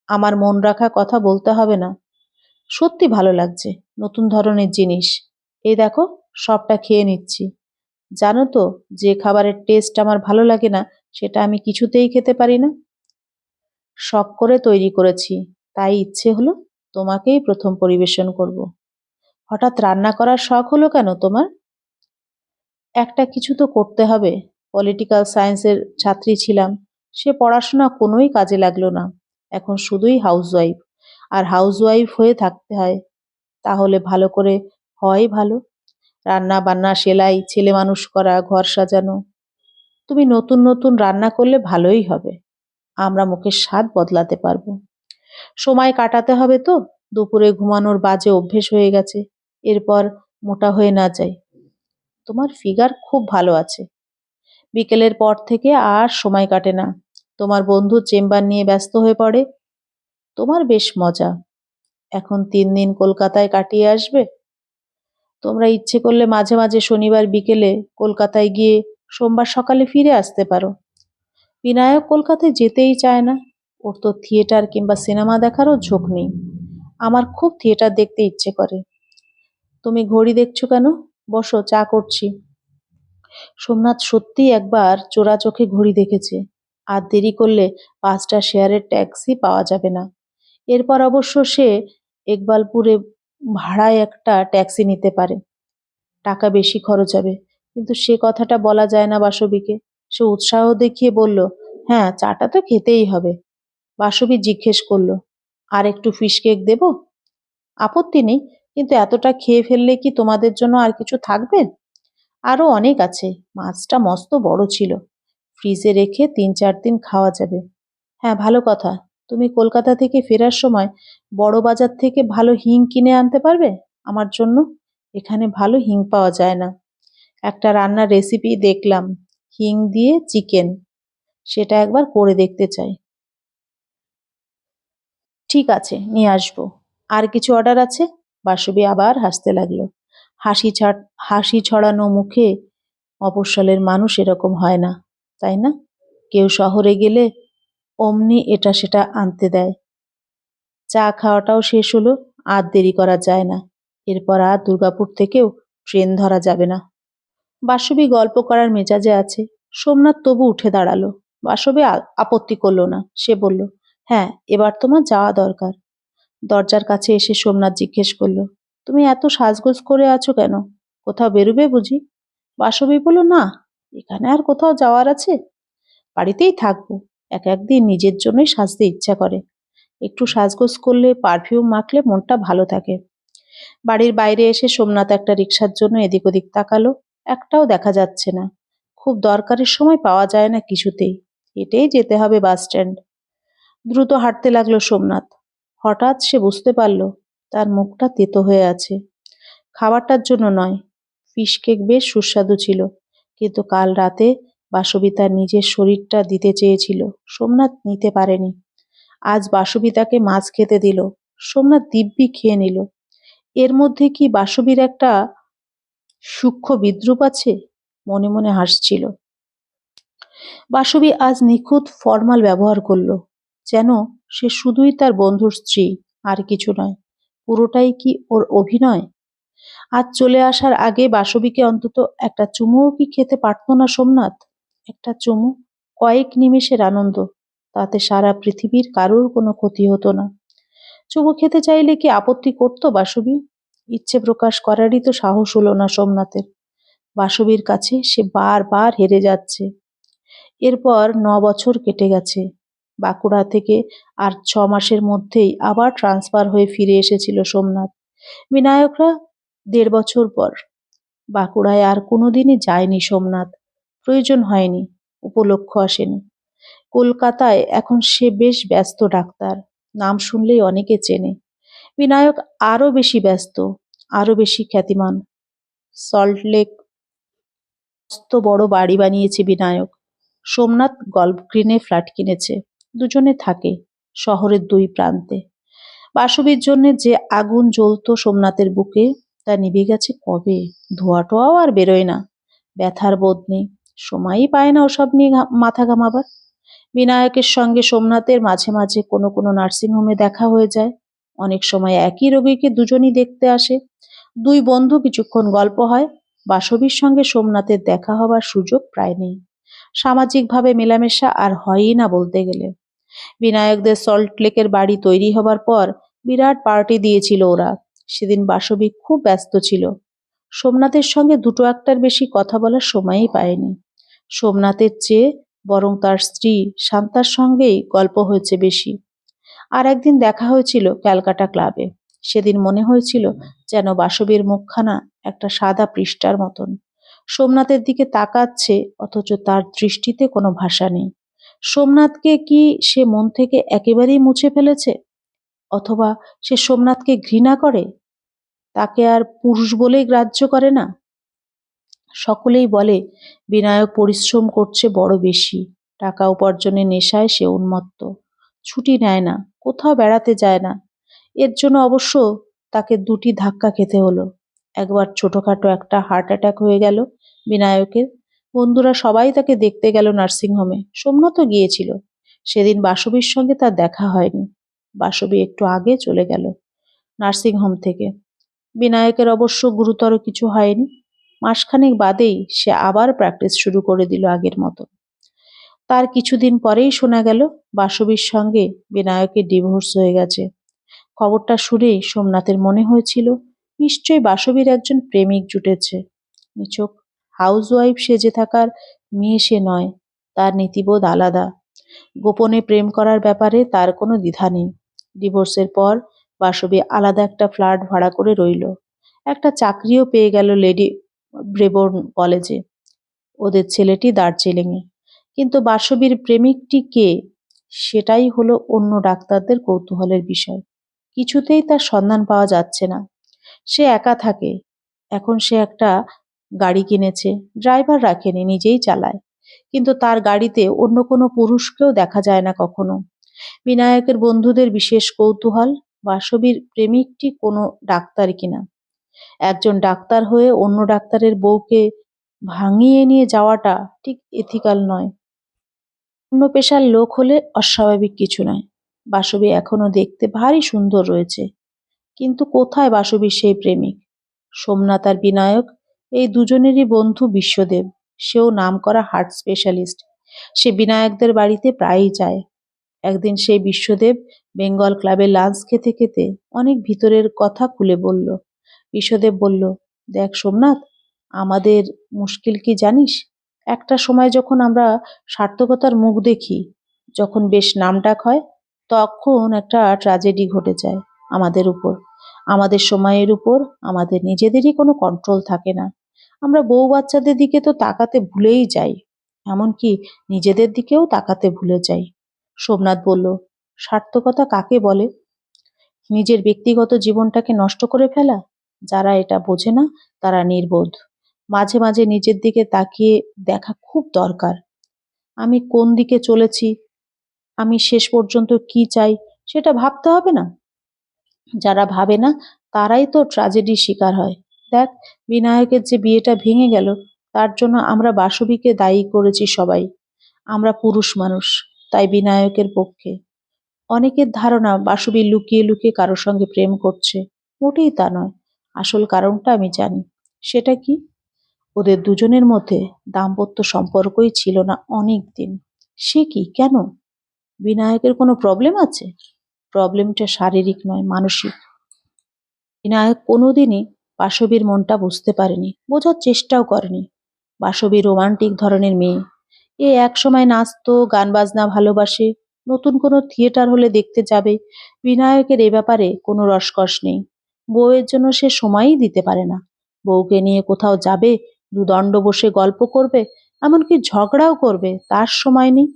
আমার মন রাখা কথা বলতে হবে না। সত্যি ভালো লাগছে, নতুন ধরনের জিনিস। এই দেখো, সবটা খেয়ে নিচ্ছি। জানো তো, যে খাবারের টেস্ট আমার ভালো লাগে না সেটা আমি কিছুতেই খেতে পারি না। শখ করে তৈরি করেছি, তাই ইচ্ছে হলো তোমাকেই প্রথম পরিবেশন করব। হঠাৎ রান্না করার শখ হলো কেন তোমার? একটা কিছু তো করতে হবে। পলিটিক্যাল সায়েন্সের ছাত্রী ছিলাম, সে পড়াশোনা কোনোই কাজে লাগলো না। এখন শুধুই হাউসওয়াইফ, আর হাউসওয়াইফ হয়ে থাকতে হয়। তাহলে ভালো করে হয় ভালো, রান্না বান্না, সেলাই, ছেলে মানুষ করা, ঘর সাজানো। তুমি নতুন নতুন রান্না করলে ভালোই হবে, আমরা মুখের স্বাদ বদলাতে পারবো। সময় কাটাতে হবে তো, দুপুরে ঘুমানোর বাজে অভ্যেস হয়ে গেছে, এরপর মোটা হয়ে না যায়। তোমার ফিগার খুব ভালো আছে। বিকেলের পর থেকে আর সময় কাটে না, তোমার বন্ধু চেম্বার নিয়ে ব্যস্ত হয়ে পড়ে। তোমার বেশ মজা। এখন 3 দিন কলকাতায় কাটিয়ে আসবে। তোমরা ইচ্ছে করলে মাঝে মাঝে শনিবার বিকেলে কলকাতায় গিয়ে সোমবার সকালে ফিরে আসতে পারো। বিনায়ক কলকাতায় যেতেই চায় না। ওর তো থিয়েটার কিংবা সিনেমা দেখারও ঝোঁক নেই। আমার খুব থিয়েটার দেখতে ইচ্ছে করে। তুমি ঘড়ি দেখছো কেন? বসো, চা করছি। সোমনাথ সত্যিই একবার চোরা চোখে ঘড়ি দেখেছে। আর দেরি করলে 5টা শেয়ারের ট্যাক্সি পাওয়া যাবে না। এরপর অবশ্য সে ইকবালপুরে ভাড়ায় একটা ট্যাক্সি নিতে পারে। টাকা বেশি খরচ হবে, কিন্তু সে কথাটা বলা যায় না বাসবীকে। সে উৎসাহ দেখিয়ে বলল, হ্যাঁ, চাটা তো খেতেই হবে। বাসবী জিজ্ঞেস করলো, আর একটু ফিশ কেক দেবো? আপত্তি নেই, কিন্তু এতটা খেয়ে ফেললে কি তোমাদের জন্য আর কিছু থাকবে? আরো অনেক আছে, মাছটা মস্ত বড় ছিল, ফ্রিজে রেখে 3-4 দিন খাওয়া যাবে। হ্যাঁ, ভালো কথা, তুমি কলকাতা থেকে ফেরার সময় বড় বাজার থেকে ভালো হিং কিনে আনতে পারবে আমার জন্য? এখানে ভালো হিং পাওয়া যায় না। একটা রান্নার রেসিপি দেখলাম, হিং দিয়ে চিকেন, সেটা একবার করে দেখতে চাই। ঠিক আছে, নিয়ে আসবো। আর কিছু অর্ডার আছে? বাসবী আবার হাসতে লাগলো। হাসি ছড়ানো মুখে মফস্বলের মানুষ এরকম হয় না, তাই না? কেউ শহরে গেলে অমনি এটা সেটা আনতে দেয়। চা খাওয়াটাও শেষ হলো। আর দেরি করা যায় না, এরপর আর দুর্গাপুর থেকেও ট্রেন ধরা যাবে না। বাসবী গল্প করার মেজাজে আছে। সোমনাথ তবু উঠে দাঁড়ালো। বাসবী আপত্তি করলো না। সে বলল, হ্যাঁ, এবার তোমার যাওয়া দরকার। দরজার কাছে এসে সোমনাথ জিজ্ঞেস করলো, তুমি এত সাজগোজ করে আছো কেন? কোথাও বেরোবে বুঝি? বাসবী বলল, না, এখানে আর কোথাও যাওয়ার আছে? বাড়িতেই থাকবো। এক একদিন নিজের জন্যই সাজতে ইচ্ছা করে। একটু সাজগোজ করলে, পারফিউম মাখলে মনটা ভালো থাকে। বাড়ির বাইরে এসে সোমনাথ একটা রিকশার জন্য এদিক ওদিক তাকালো। একটাও দেখা যাচ্ছে না। খুব দরকারের সময় পাওয়া যায় না কিছুতেই। হেঁটেই যেতে হবে বাস স্ট্যান্ড। দ্রুত হাঁটতে লাগলো সোমনাথ। হঠাৎ সে বুঝতে পারল তার মুখটা তেতো হয়ে আছে। খাবারটার জন্য নয়। ফিশ কেক বেশ সুস্বাদু ছিল, কিন্তু কাল রাতে বাসবী তার নিজের শরীরটা দিতে চেয়েছিল। সোমনাথ নিতে পারেনি। আজ বাসবী তাকে মাছ খেতে দিল। সোমনাথ দিব্যি খেয়ে নিল। এর মধ্যে কি বাসবীর একটা সূক্ষ্ম বিদ্রূপ আছে? মনে মনে হাসছিল। বাসবী আজ নিখুঁত ফর্মাল ব্যবহার করলো, যেন সে শুধুই তার বন্ধুর স্ত্রী, আর কিছু নয়। পুরোটাই কি ওর অভিনয়? আজ চলে আসার আগে বাসবীকে অন্তত একটা চুমুও কি খেতে পারত না সোমনাথ? একটা চুমু, কয়েক নিমেষের আনন্দ, তাতে সারা পৃথিবীর কারোর কোনো ক্ষতি হতো না। চুমু খেতে চাইলে কি আপত্তি করতো বাসবী? ইচ্ছে প্রকাশ করারই তো সাহস হলো না সোমনাথের। বাসবীর কাছে সে বারবার হেরে যাচ্ছে। এরপর ৯ বছর কেটে গেছে। বাঁকুড়া থেকে আর ৬ মাসের মধ্যেই আবার ট্রান্সফার হয়ে ফিরে এসেছিল সোমনাথ। বিনায়করা ১.৫ বছর পর। বাঁকুড়ায় আর কোনোদিনই যায়নি সোমনাথ। প্রয়োজন হয়নি, উপলক্ষ আসেনি। কলকাতায় এখন সে বেশ ব্যস্ত ডাক্তার। নাম শুনলেই অনেকে চেনে। বিনায়ক আরো বেশি ব্যস্ত, আরো বেশি খ্যাতিমান। সল্টলেক মস্ত বড় বাড়ি বানিয়েছে বিনায়ক। সোমনাথ গল্ফ গ্রিনে ফ্ল্যাট কিনেছে। দুজনে থাকে শহরের ২ প্রান্তে। বাসবীর জন্য যে আগুন জ্বলতো সোমনাথের বুকে, তা নিভে গেছে কবে। ধোঁয়া টোয়াও আর বেরোয় না। ব্যথার বোধ নেই। সময়ই পায় না ওসব নিয়ে মাথা ঘামাবার। বিনায়কের সঙ্গে সোমনাথের মাঝে মাঝে কোনো কোনো নার্সিংহোমে দেখা হয়ে যায়। অনেক সময় একই রোগীকে দুজনই দেখতে আসে। ২ বন্ধু কিছুক্ষণ গল্প হয়। বাসবীর সঙ্গে সোমনাথের দেখা হবার সুযোগ প্রায় নেই। সামাজিকভাবে মেলামেশা আর হয়ই না বলতে গেলে। বিনায়কদের সল্টলেকের বাড়ি তৈরি হবার পর বিরাট পার্টি দিয়েছিল ওরা। সেদিন বাসবী খুব ব্যস্ত ছিল। সোমনাথের সঙ্গে দুটো একটার বেশি কথা বলার সময়ই পায়নি। সোমনাথের চেয়ে বরং তার স্ত্রী শান্তার সঙ্গেই গল্প হয়েছে বেশি। আর একদিন দেখা হয়েছিল ক্যালকাটা ক্লাবে। সেদিন মনে হয়েছিল যেন বাসবীর মুখখানা একটা সাদা পৃষ্ঠার মতন। সোমনাথের দিকে তাকাচ্ছে, অথচ তার দৃষ্টিতে কোনো ভাষা নেই। সোমনাথকে কি সে মন থেকে একেবারেই মুছে ফেলেছে? অথবা সে সোমনাথকে ঘৃণা করে, তাকে আর পুরুষ বলেই গ্রাহ্য করে না? সকলেই বলে বিনায়ক পরিশ্রম করছে বড় বেশি। টাকা উপার্জনের নেশায় সে উন্মত্ত। ছুটি নেয় না, কোথাও বেড়াতে যায় না। এর জন্য অবশ্য তাকে ২টি ধাক্কা খেতে হলো। একবার ছোটখাটো একটা হার্ট অ্যাটাক হয়ে গেল বিনায়কের। বন্ধুরা সবাই তাকে দেখতে গেল নার্সিংহোমে। সোমনাথও গিয়েছিল। সেদিন বাসবীর সঙ্গে তার দেখা হয়নি। বাসবী একটু আগে চলে গেল নার্সিংহোম থেকে। বিনায়কের অবশ্য গুরুতর কিছু হয়নি। মাসখানেক বাদেই সে আবার প্র্যাকটিস শুরু করে দিল আগের মতো। তার কিছুদিন পরেই শোনা গেল বাসবীর সঙ্গে বিনায়কের ডিভোর্স হয়ে গেছে। খবরটা শুনেই সোমনাথের মনে হয়েছিল নিশ্চয়ই বাসবীর একজন প্রেমিক জুটেছে। নিছক হাউসওয়াইফ সেজে থাকার মেয়ে সে নয়। তার নীতিবোধ আলাদা। গোপনে প্রেম করার ব্যাপারে তার কোনো দ্বিধা নেই। ডিভোর্সের পর বাসবী আলাদা একটা ফ্ল্যাট ভাড়া করে রইল। একটা চাকরিও পেয়ে গেল লেডি ব্রেবোর্ন কলেজে। ওদের ছেলেটি দার্জিলিংয়ে। কিন্তু বাসবীর প্রেমিকটি কে, সেটাই হলো অন্য ডাক্তারদের কৌতূহলের বিষয়। কিছুতেই তার সন্ধান পাওয়া যাচ্ছে না। সে একা থাকে। এখন সে একটা গাড়ি কিনেছে। ড্রাইভার রাখেনি, নিজেই চালায়। কিন্তু তার গাড়িতে অন্য কোনো পুরুষকেও দেখা যায় না কখনো। বিনায়কের বন্ধুদের বিশেষ কৌতূহল, বাসবীর প্রেমিকটি কোনো ডাক্তার কিনা। একজন ডাক্তার হয়ে অন্য ডাক্তারের বউকে ভাঙিয়ে নিয়ে যাওয়াটা ঠিক এথিক্যাল নয়। অন্য পেশার লোক হলে অস্বাভাবিক কিছু নয়। বাসবী এখনো দেখতে ভারী সুন্দর রয়েছে। কিন্তু কোথায় বাসবীর সেই প্রেমিক? সোমনাথ আর বিনায়ক এই দুজনেরই বন্ধু বিশ্বদেব। সেও নামকরা হার্ট স্পেশালিস্ট। সে বিনায়কদের বাড়িতে প্রায়ই যায়। একদিন সেই বিশ্বদেব বেঙ্গল ক্লাবে লাঞ্চ খেতে খেতে অনেক ভিতরের কথা খুলে বলল। বিশ্বদেব বলল, দেখ সোমনাথ, আমাদের মুশকিল কি জানিস? একটা সময় যখন আমরা সার্থকতার মুখ দেখি, যখন বেশ নামডাক হয়, তখন একটা ট্র্যাজেডি ঘটে যায় আমাদের উপর। আমাদের সময়ের উপর আমাদের নিজেদেরই কোনো কন্ট্রোল থাকে না। আমরা বউ বাচ্চাদের দিকে তো তাকাতে ভুলেই যাই, এমনকি নিজেদের দিকেও তাকাতে ভুলে যাই। সোমনাথ বলল, সার্থকতা কাকে বলে? নিজের ব্যক্তিগত জীবনটাকে নষ্ট করে ফেলা? যারা এটা বোঝে না তারা নির্বোধ। মাঝে মাঝে নিজের দিকে তাকিয়ে দেখা খুব দরকার। আমি কোন দিকে চলেছি, আমি শেষ পর্যন্ত কি চাই, সেটা ভাবতে হবে না? যারা ভাবে না তারাই তো ট্র্যাজেডির শিকার হয়। দেখ, বিনায়কের যে বিয়েটা ভেঙে গেল, তার জন্য আমরা বাসবীকে দায়ী করেছি সবাই। আমরা পুরুষ মানুষ, তাই বিনায়কের পক্ষে। অনেকের ধারণা বাসবী লুকিয়ে লুকিয়ে কারোর সঙ্গে প্রেম করছে। মোটেই তা নয়। আসল কারণটা আমি জানি। সেটা কি? ওদের দুজনের মধ্যে দাম্পত্য সম্পর্কই ছিল না অনেক দিন। সে কি, কেন? বিনায়কের কোনো প্রবলেম আছে? প্রবলেমটা শারীরিক নয়, মানসিক। বিনায়ক কোনোদিনই বাসবীর মনটা বুঝতে পারেনি, বোঝার চেষ্টাও করেনি। বাসবী রোমান্টিক ধরনের মেয়ে। এ একসময় নাচতো, গান বাজনা ভালোবাসে, নতুন কোনো থিয়েটার হলে দেখতে যাবে। বিনায়কের এ ব্যাপারে কোনো রসকস নেই। বউয়ের জন্য সে সময়ই দিতে পারে না। বউকে নিয়ে কোথাও যাবে, দুদণ্ড বসে গল্প করবে, এমনকি ঝগড়াও করবে, তার সময় নেই।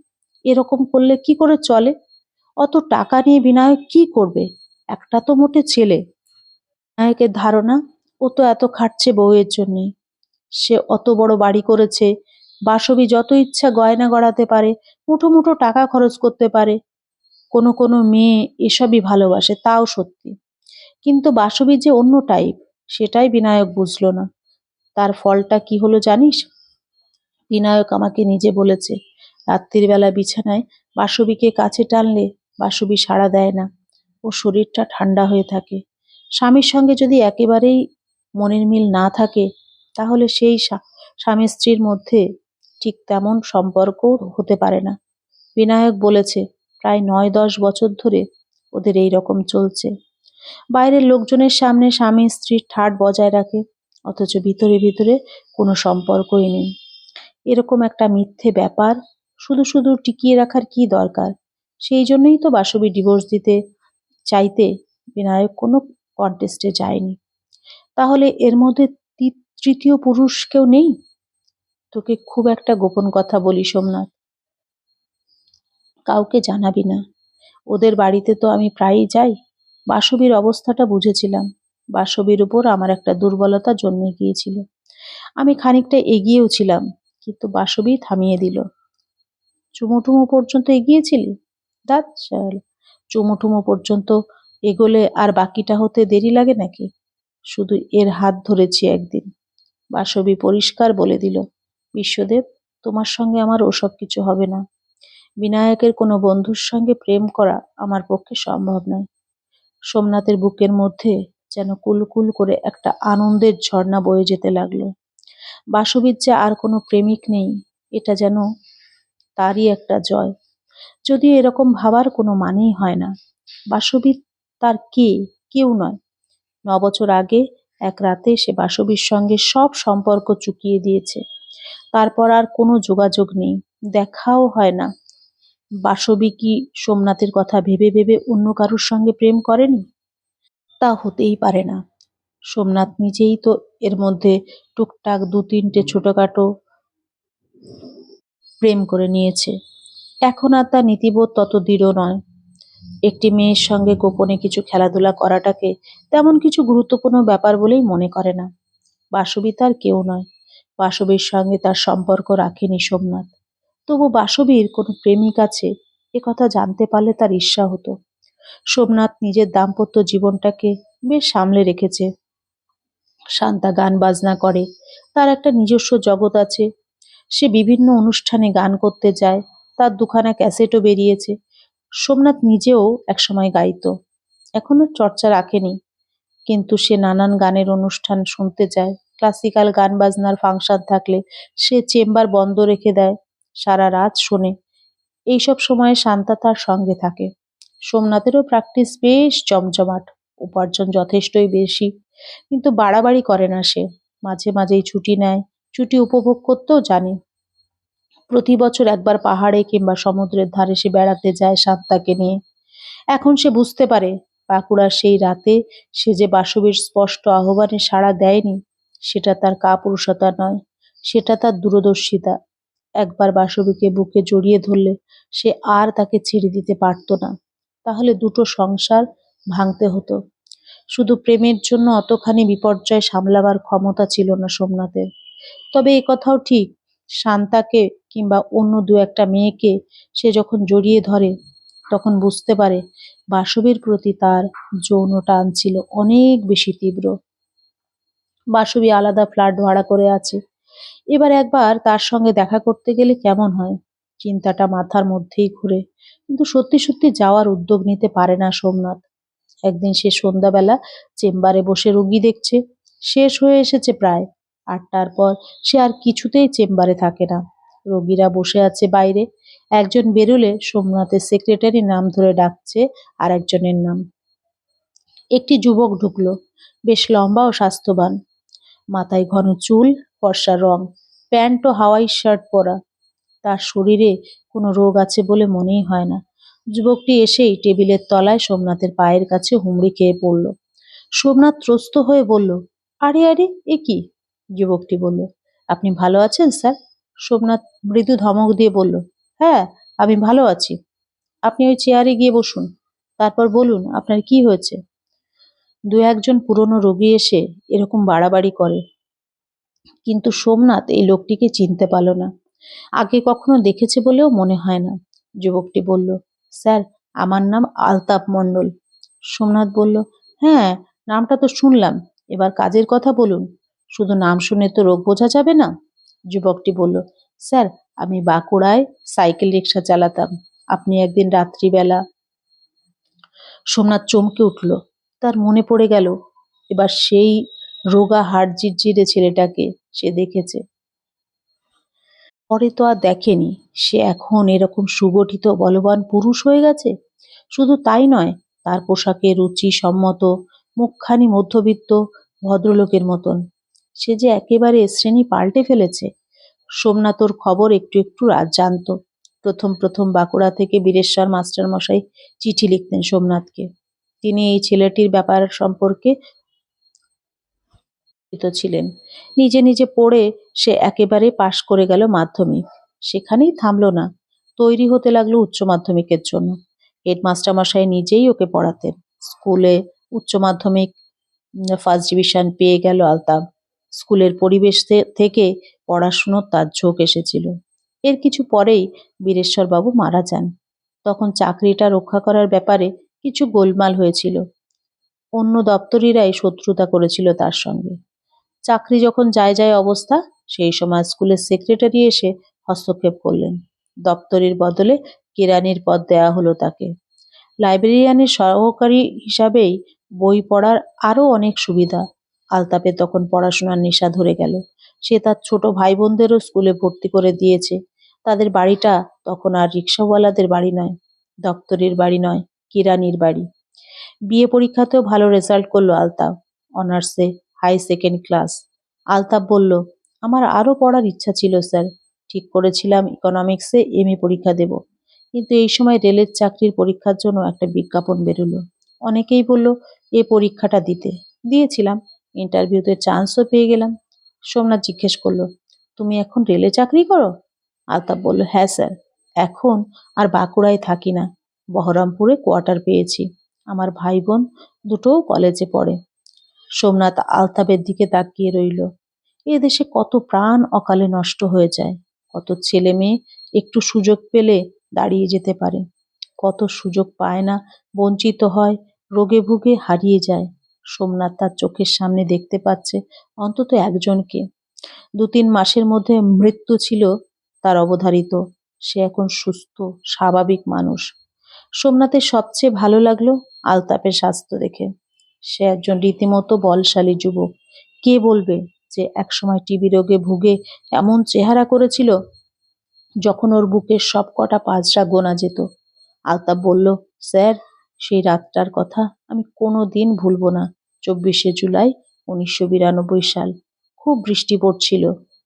এরকম করলে কি করে চলে? অত টাকা নিয়ে বিনায়ক কি করবে? একটা তো মোটে ছেলে। নায়কের ধারণা, ও তো এত খাটছে বউয়ের জন্যে। সে অত বড় বাড়ি করেছে, বাসবী যত ইচ্ছা গয়না গড়াতে পারে, মুঠো মুঠো টাকা খরচ করতে পারে। কোনো কোনো মেয়ে এসবই ভালোবাসে, তাও সত্যি। কিন্তু বাসবী যে অন্য টাইপ, সেটাই বিনায়ক বুঝলো না। তার ফলটা কি হলো জানিস? বিনায়ক আমাকে নিজে বলেছে, রাত্রির বেলা বিছানায় বাসবীকে কাছে টানলে বাসবী সাড়া দেয় না। ও শরীরটা ঠান্ডা হয়ে থাকে। স্বামীর সঙ্গে যদি একেবারেই মনের মিল না থাকে, তাহলে সেই স্বামী স্ত্রীর মধ্যে ঠিক তেমন সম্পর্ক হতে পারে না। বিনায়ক বলেছে, প্রায় 9-10 বছর ধরে ওদের এই রকম চলছে। বাইরের লোকজনের সামনে স্বামী স্ত্রীর ঠাট বজায় রাখে, অথচ ভিতরে ভিতরে কোনো সম্পর্কই নেই। এরকম একটা মিথ্যে ব্যাপার শুধু শুধু টিকিয়ে রাখার কি দরকার? সেই জন্যই তো বাসবী ডিভোর্স দিতে চাইতে বিনায়ক কোনো কন্টেস্টে যায়নি। তাহলে এর মধ্যে তৃতীয় পুরুষ কেউ নেই? তোকে খুব একটা গোপন কথা বলি সোমনাথ, কাউকে জানাবি না। ওদের বাড়িতে তো আমি প্রায়ই যাই। বাসবীর অবস্থাটা বুঝেছিলাম। বাসবীর উপর আমার একটা দুর্বলতা জন্মে গিয়েছিল। আমি খানিকটা এগিয়েও ছিলাম, কিন্তু বাসবী থামিয়ে দিল। চুমুটুমু পর্যন্ত এগিয়েছিলি? দাঁত শাল, চুমুটুমু পর্যন্ত এগোলে আর বাকিটা হতে দেরি লাগে নাকি? শুধু এর হাত ধরেছি একদিন। বাসবী পরিষ্কার বলে দিল, বিশ্বদেব, তোমার সঙ্গে আমার ওসব কিছু হবে না। বিনায়কের কোনো বন্ধুর সঙ্গে প্রেম করা আমার পক্ষে সম্ভব নয়। সোমনাথের বুকের মধ্যে যেন কুলকুল করে একটা আনন্দের ঝর্ণা বয়ে যেতে লাগলো। বাসবীর যে আর কোনো প্রেমিক নেই, এটা যেন তারই একটা জয়। যদিও এরকম ভাবার কোনো মানেই হয় না। বাসবী তার কেউ নয়। 9 বছর আগে এক রাতে সে বাসবীর সঙ্গে সব সম্পর্ক চুকিয়ে দিয়েছে। তারপর আর কোনো যোগাযোগ নেই, দেখাও হয় না। বাসবী কি সোমনাথের কথা ভেবে ভেবে অন্য কারোর সঙ্গে প্রেম করেনি? তা হতেই পারে না। সোমনাথ নিজেই তো এর মধ্যে টুকটাক 2-3টে ছোটখাটো প্রেম করে নিয়েছে। এখন আর তার নীতিবোধ তত দৃঢ় নয়। একটি মেয়ের সঙ্গে গোপনে কিছু খেলাধুলা করাটাকে তেমন কিছু গুরুত্বপূর্ণ ব্যাপার বলেই মনে করে না। বাসবী তার কেউ নয়। বাসবীর সঙ্গে তার সম্পর্ক রাখেনি সোমনাথ। তবু বাসবীর কোনো প্রেমিক আছে, এ কথা জানতে পারলে তার ঈর্ষা হতো। সোমনাথ নিজের দাম্পত্য জীবনটাকে বেশ সামলে রেখেছে। শান্তা গান বাজনা করে, তার একটা নিজস্ব জগৎ আছে। সে বিভিন্ন অনুষ্ঠানে গান করতে যায়, তার দুখানা ক্যাসেটও বেরিয়েছে। সোমনাথ নিজেও একসময় গাইতো, এখনো চর্চা রাখেনি, কিন্তু সে নানান গানের অনুষ্ঠান শুনতে যায়। ক্লাসিক্যাল গান বাজনার ফাংশন থাকলে সে চেম্বার বন্ধ রেখে দেয়, সারা রাত শোনে। এইসব সময়ে শান্তা তার সঙ্গে থাকে। সোমনাথেরও প্র্যাকটিস বেশ জমজমাট, উপার্জন যথেষ্টই বেশি, কিন্তু বাড়াবাড়ি করে না সে। মাঝে মাঝেই ছুটি নেয়, ছুটি উপভোগ করতেও জানে। প্রতি বছর একবার পাহাড়ে কিংবা সমুদ্রের ধারে সে বেড়াতে যায় শান্তাকে নিয়ে। এখন সে বুঝতে পারে বাঁকুড়ার সেই রাতে সে যে বাসবীর স্পষ্ট আহ্বানে সাড়া দেয়নি, সেটা তার কাপুরুষতা নয়, সেটা তার দূরদর্শিতা। একবার বাসবীকে বুকে জড়িয়ে ধরলে সে আর তাকে ছেড়ে দিতে পারত না। তাহলে দুটো সংসার ভাঙতে হতো। শুধু প্রেমের জন্য অতখানি বিপর্যয় সামলাবার ক্ষমতা ছিল না সোমনাথের। তবে এ কথাও ঠিক, শান্তাকে কিংবা অন্য দু একটা মেয়েকে সে যখন জড়িয়ে ধরে, তখন বুঝতে পারে বাসবীর প্রতি তার যৌন টান ছিল অনেক বেশি তীব্র। বাসবী আলাদা ফ্ল্যাট ভাড়া করে আছে। এবার একবার তার সঙ্গে দেখা করতে গেলে কেমন হয়? চিন্তাটা মাথার মধ্যেই ঘুরে, কিন্তু সত্যি সত্যি যাওয়ার উদ্যোগ নিতে পারে না সোমনাথ। একদিন সে সন্ধ্যাবেলা চেম্বারে বসে রোগী দেখছে। শেষ হয়ে এসেছে প্রায়। ৮টার পর সে আর কিছুতেই চেম্বারে থাকে না। রোগীরা বসে আছে বাইরে। একজন বেরোলে সোমনাথের সেক্রেটারি নাম ধরে ডাকছে আর একজনের নাম। একটি যুবক ঢুকলো, বেশ লম্বা ও স্বাস্থ্যবান, মাথায় ঘন চুল, ফর্সা রং, প্যান্ট ও হাওয়াই শার্ট পরা। তার শরীরে কোনো রোগ আছে বলে মনেই হয় না। যুবকটি এসেই টেবিলের তলায় সোমনাথের পায়ের কাছে হুমড়ি খেয়ে পড়ল। সোমনাথ ত্রস্ত হয়ে বলল, আরে আরে, এ কি? যুবকটি বলল, আপনি ভালো আছেন স্যার? সোমনাথ মৃদু ধমক দিয়ে বলল, হ্যাঁ, আমি ভালো আছি। আপনি ওই চেয়ারে গিয়ে বসুন, তারপর বলুন আপনার কি হয়েছে। দু একজন পুরনো রোগী এসে এরকম বাড়াবাড়ি করে, কিন্তু সোমনাথ এই লোকটিকে চিনতে পারল না। আগে কখনো দেখেছে বলেও মনে হয় না। যুবকটি বলল, স্যার, আমার নাম আলতাপ মণ্ডল। সোমনাথ বলল, হ্যাঁ, নামটা তো শুনলাম। এবার কাজের কথা বলুন। শুধু নাম শুনে তো রোগ বোঝা যাবে না। যুবকটি বলল, স্যার, আমি বাঁকুড়ায় সাইকেল রিক্সা চালাতাম। আপনি একদিন রাত্রিবেলা। সোমনাথ চমকে উঠল। তার মনে পড়ে গেল এবার সেই রোগা হাড় জিরজিরে ছেলেটাকে সে দেখেছে। পরে তো আর দেখেনি। সে এখন এরকম সুগঠিত বলবান পুরুষ হয়ে গেছে। শুধু তাই নয়, তার পোশাকে রুচি সম্মত, মুখখানি মধ্যবিত্ত ভদ্রলোকের মতন। সে যে একেবারে শ্রেণী পাল্টে ফেলেছে। সোমনাথ ওর খবর একটু একটু রাত জানতো। প্রথম প্রথম বাঁকুড়া থেকে বীরেশ্বর মাস্টার মশাই চিঠি লিখতেন সোমনাথকে। তিনি এই ছেলেটির ব্যাপার সম্পর্কে ছিলেন। নিজে নিজে পড়ে সে একেবারে পাশ করে গেল মাধ্যমিক। সেখানেই থামলো না, তৈরি হতে লাগলো উচ্চ মাধ্যমিকের জন্য। হেডমাস্টার মশাই নিজেই ওকে পড়াতেন। স্কুলে উচ্চ মাধ্যমিক ফার্স্ট ডিভিশন পেয়ে গেল আলতাব। স্কুলের পরিবেশ থেকে পড়াশুনোর তার ঝোঁক এসেছিল। এর কিছু পরেই বীরেশ্বর বাবু মারা যান। তখন চাকরিটা রক্ষা করার ব্যাপারে কিছু গোলমাল হয়েছিল। অন্য দপ্তরিরাই শত্রুতা করেছিল তার সঙ্গে। চাকরি যখন যায় যায় অবস্থা, সেই সময় স্কুলের সেক্রেটারি এসে হস্তক্ষেপ করলেন। দপ্তরির বদলে কেরানির পদ দেয়া হলো তাকে। লাইব্রেরিয়ানের সহকারী হিসাবেই বই পড়ার আরো অনেক সুবিধা। আলতাপে তখন পড়াশোনার নেশা ধরে গেল। সে তার ছোট ভাই বোনদেরও স্কুলে ভর্তি করে দিয়েছে। তাদের বাড়িটা তখন আর রিক্সাওয়ালাদের বাড়ি নয়, দপ্তরির বাড়ি নয়, কেরানির বাড়ি। বিএ পরীক্ষাতেও ভালো রেজাল্ট করলো আলতাপ, অনার্সে হাই সেকেন্ড ক্লাস। আলতাপ বলল, আমার আরো পড়ার ইচ্ছা ছিল স্যার। ঠিক করেছিলাম ইকোনমিক্সে এমএ পরীক্ষা দেব। কিন্তু এই সময় রেলের চাকরির পরীক্ষার জন্য একটা বিজ্ঞাপন বেরোলো। অনেকেই বলল এ পরীক্ষাটা দিতে। দিয়েছিলাম, ইন্টারভিউতে চান্সও পেয়ে গেলাম। সোমনাথ জিজ্ঞেস করলো, তুমি এখন রেলে চাকরি করো? আলতাপ বলল, হ্যাঁ স্যার, এখন আর বাঁকুড়ায় থাকি না, বহরমপুরে কোয়ার্টার পেয়েছি। আমার ভাই বোন দুটোও কলেজে পড়ে। সোমনাথ আলতাপের দিকে তাকিয়ে রইল। এ দেশে কত প্রাণ অকালে নষ্ট হয়ে যায়, কত ছেলে মেয়ে একটু সুযোগ পেলে দাঁড়িয়ে যেতে পারে, কত সুযোগ পায় না, বঞ্চিত হয়, রোগে ভুগে হারিয়ে যায়। সোমনাথ তার চোখের সামনে দেখতে পাচ্ছে অন্তত একজনকে। ২-৩ মাসের মধ্যে মৃত্যু ছিল তার অবধারিত। সে এখন সুস্থ স্বাভাবিক মানুষ। সোমনাথের সবচেয়ে ভালো লাগলো আলতাপের স্বাস্থ্য দেখে। সে একজন রীতিমতো বলশালী যুবক। কে বলবে যে একসময় টিবি রোগে ভুগে এমন চেহারা করেছিল? যখন ওর বুকের সব কটা পাঁজরা গোনা যেত। আলতাফ বলল, স্যার, সেই রাতটার কথা আমি কোনো দিন ভুলবো না। 24শে জুলাই 1992 সাল। খুব বৃষ্টি পড়ছিল।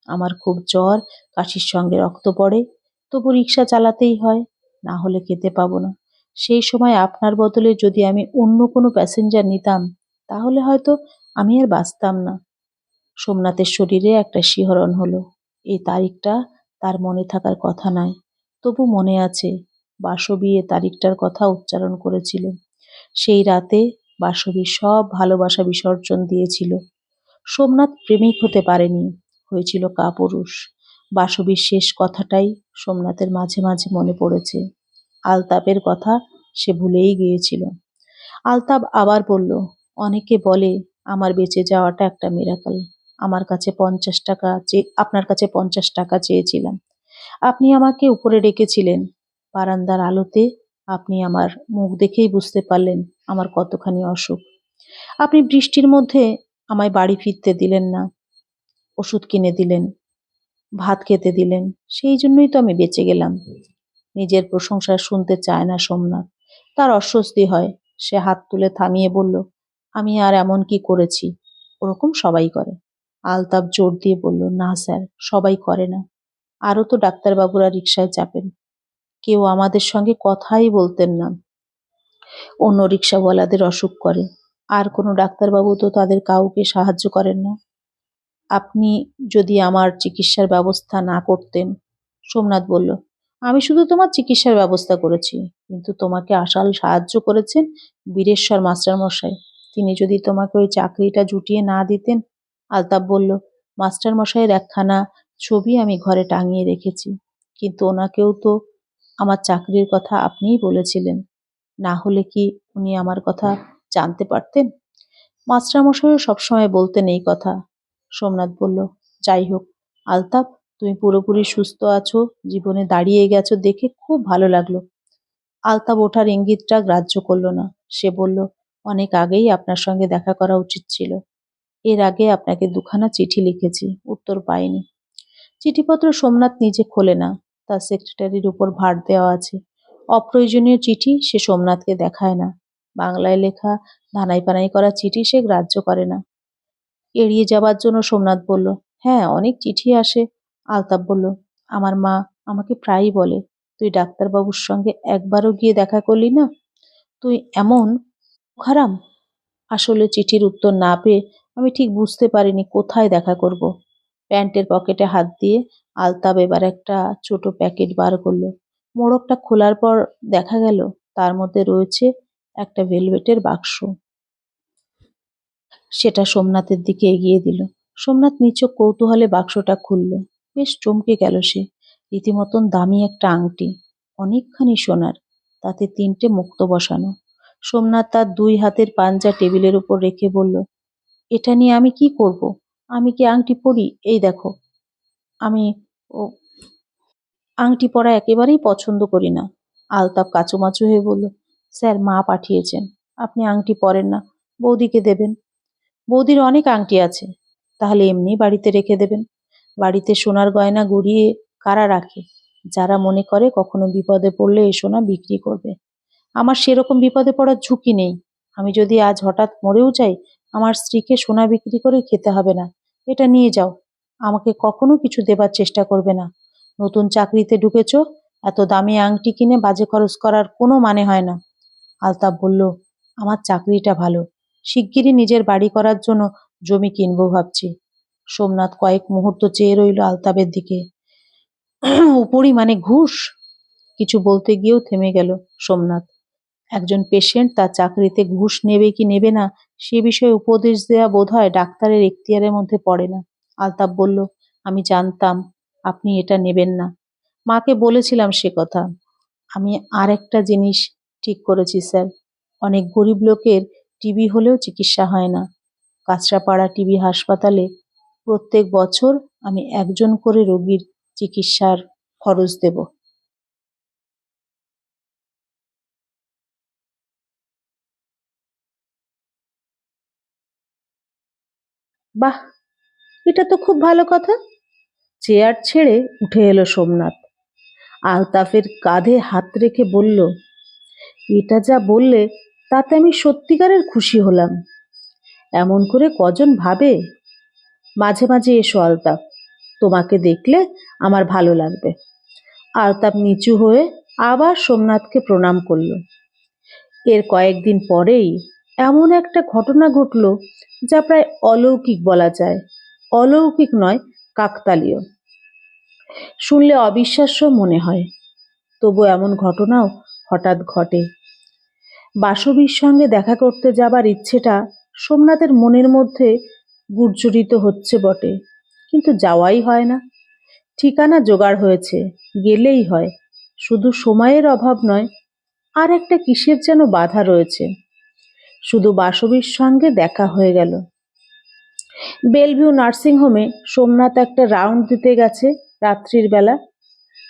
আমার খুব জ্বর, কাশির সঙ্গে রক্ত পড়ে। তবু রিক্সা চালাতেই হয়, না হলে খেতে পাবো না। সেই সময় আপনার বদলে যদি আমি অন্য কোনো প্যাসেঞ্জার নিতাম, তাহলে হয়তো আমি আর বাঁচতাম না। সোমনাথের শরীরে একটা শিহরণ হলো। এই তারিখটা তার মনে থাকার কথা নয়, তবু মনে আছে। বাসবী এ তারিখটার কথা উচ্চারণ করেছিল। সেই রাতে বাসবী সব ভালোবাসা বিসর্জন দিয়েছিল। সোমনাথ প্রেমিক হতে পারেনি, হয়েছিল কাপুরুষ। বাসবীর শেষ কথাটাই সোমনাথের মাঝে মাঝে মনে পড়েছে। আলতাপের কথা সে ভুলেই গিয়েছিল। আলতাপ আবার বলল, অনেকে বলে আমার বেঁচে যাওয়াটা একটা মিরাকল। আমার কাছে 50 টাকা আপনার কাছে 50 টাকা চেয়েছিলাম। আপনি আমাকে উপরে ডেকেছিলেন। বারান্দার আলোতে আপনি আমার মুখ দেখেই বুঝতে পারলেন আমার কতখানি অসুখ। আপনি বৃষ্টির মধ্যে আমায় বাড়ি ফিরতে দিলেন না, ওষুধ কিনে দিলেন, ভাত খেতে দিলেন। সেই জন্যই তো আমি বেঁচে গেলাম। নিজের প্রশংসা শুনতে চায় না সোমনাথ। তার অস্বস্তি হয়। সে হাত তুলে থামিয়ে বলল, আমি আর এমন কি করেছি? ওরকম সবাই করে। আলতাপ জোর দিয়ে বলল, না স্যার, সবাই করে না। আরও তো ডাক্তারবাবুরা রিকশায় চাপেন। কেউ আমাদের সঙ্গে কথাই বলতেন না। অন্য রিকশাওয়ালাদের অসুখ করে। আর কোনো ডাক্তারবাবু তো তাদের কাউকে সাহায্য করেন না। আপনি যদি আমার চিকিৎসার ব্যবস্থা না করতেন। সোমনাথ বলল, আমি শুধু তোমার চিকিৎসার ব্যবস্থা করেছি, কিন্তু তোমাকে আসল সাহায্য করেছেন বীরেশ্বর মাস্টারমশাই। তিনি যদি তোমাকে ওই চাকরিটা জুটিয়ে না দিতেন। আলতাপ বলল, মাস্টারমশাইয়ের একখানা ছবি আমি ঘরে টাঙিয়ে রেখেছি, কিন্তু ওনাকেও তো আমার চাকরির কথা আপনিই বলেছিলেন। না হলে কি উনি আমার কথা জানতে পারতেন? মাস্টারমশাইও সবসময় বলতেন এই কথা। সোমনাথ বলল, যাই হোক আলতাপ, তুমি পুরোপুরি সুস্থ আছো, জীবনে দাঁড়িয়ে গেছো দেখে খুব ভালো লাগলো। আলতাপ ওঠার ইঙ্গিতটা গ্রাহ্য করল না। সে বলল, অনেক আগেই আপনার সঙ্গে দেখা করা উচিত ছিল। এর আগে আপনাকে দুখানা চিঠি লিখেছি, উত্তর পাইনি। চিঠিপত্র সোমনাথ নিজে খোলে না, তার সেক্রেটারির উপর ভার দেওয়া আছে। অপ্রয়োজনীয় চিঠি সে সোমনাথকে দেখায় না। বাংলায় লেখা ধানাই পানাই করা চিঠি সে গ্রাহ্য করে না। এড়িয়ে যাবার জন্য সোমনাথ বলল, হ্যাঁ, অনেক চিঠি আসে। আলতাপ বলল, আমার মা আমাকে প্রায়ই বলে, তুই ডাক্তারবাবুর সঙ্গে একবারও গিয়ে দেখা করলি না, তুই এমন খারাপ। আসলে চিঠির উত্তর না পেয়ে আমি ঠিক বুঝতে পারিনি কোথায় দেখা করব। প্যান্টের পকেটে হাত দিয়ে আলতাপ এবার একটা ছোট প্যাকেট বার করলো। মোড়কটা খোলার পর দেখা গেল তার মধ্যে রয়েছে একটা ভেলভেটের বাক্স। সেটা সোমনাথের দিকে এগিয়ে দিল। সোমনাথ নিছক কৌতূহলে বাক্সটা খুলল। বেশ চমকে গেল সে। রীতিমতন দামি একটা আংটি, অনেকখানি সোনার, তাতে 3টে মুক্তো বসানো। সোমনাথ তার 2 হাতের পাঞ্জা টেবিলের উপর রেখে বলল, এটা নিয়ে আমি কি করব? আমি কি আংটি পরি? এই দেখো। আমি ও আংটি পরা একেবারেই পছন্দ করি না। আলতাপ কাঁচুমাচু হয়ে বলল, স্যার, মা পাঠিয়েছেন। আপনি আংটি পরেন না, বৌদিকে দেবেন। বৌদির অনেক আংটি আছে। তাহলে এমনি বাড়িতে রেখে দেবেন। বাড়িতে সোনার গয়না গড়িয়ে কারা রাখে? যারা মনে করে কখনো বিপদে পড়লে এ সোনা বিক্রি করবে। আমার সেরকম বিপদে পড়ার ঝুঁকি নেই। আমি যদি আজ হঠাৎ মরেও যাই, আমার স্ত্রীকে সোনা বিক্রি করে খেতে হবে না। এটা নিয়ে যাও। আমাকে কখনো কিছু দেবার চেষ্টা করবে না। নতুন চাকরিতে ঢুকেছ, এত দামি আংটি কিনে বাজে খরচ করার কোনো মানে হয় না। আলতাপ বলল, আমার চাকরিটা ভালো। শিগগিরই নিজের বাড়ি করার জন্য জমি কিনবো ভাবছি। সোমনাথ কয়েক মুহূর্ত চেয়ে রইল আলতাপের দিকে। উপরই মানে ঘুষ? কিছু বলতে গিয়েও থেমে গেল সোমনাথ। একজন পেশেন্ট তার চাকরিতে ঘুষ নেবে কি নেবে না সে বিষয়ে উপদেশ দেয়া বোধহয় ডাক্তারের এখতিয়ারের মধ্যে পড়ে না। আলতাপ বলল, আমি জানতাম আপনি এটা নেবেন না। মাকে বলেছিলাম সে কথা। আমি আর একটা জিনিস ঠিক করেছি স্যার। অনেক গরিব লোকের টিবি হলেও চিকিৎসা হয় না। কাঁচরাপাড়া টিবি হাসপাতালে প্রত্যেক বছর আমি একজন করে রোগীর চিকিৎসার খরচ দেব। বাহ, এটা তো খুব ভালো কথা। চেয়ার ছেড়ে উঠে এলো সোমনাথ। আলতাফের কাঁধে হাত রেখে বলল, এটা যা বললে তাতে আমি সত্যিকারের খুশি হলাম। এমন করে কজন ভাবে। মাঝে মাঝে এসো আলতাফ, তোমাকে দেখলে আমার ভালো লাগবে। আলতাফ নিচু হয়ে আবার সোমনাথকে প্রণাম করল। এর কয়েকদিন পরেই এমন একটা ঘটনা ঘটল যা প্রায় অলৌকিক বলা যায়। অলৌকিক নয়, কাকতালীয়। শুনলে অবিশ্বাস্য মনে হয়, তবু এমন ঘটনাও হঠাৎ ঘটে। বাসবীর সঙ্গে দেখা করতে যাবার ইচ্ছেটা সোমনাথের মনের মধ্যে গুর্জরিত হচ্ছে বটে, কিন্তু যাওয়াই হয় না। ঠিকানা জোগাড় হয়েছে, গেলেই হয়। শুধু সময়ের অভাব নয়, আর একটা কিসের যেন বাধা রয়েছে। শুধু বাসবীর সঙ্গে দেখা হয়ে গেল। বেলভিউ নার্সিংহোমে সোমনাথ একটা রাউন্ড দিতে গেছে রাত্রির বেলা।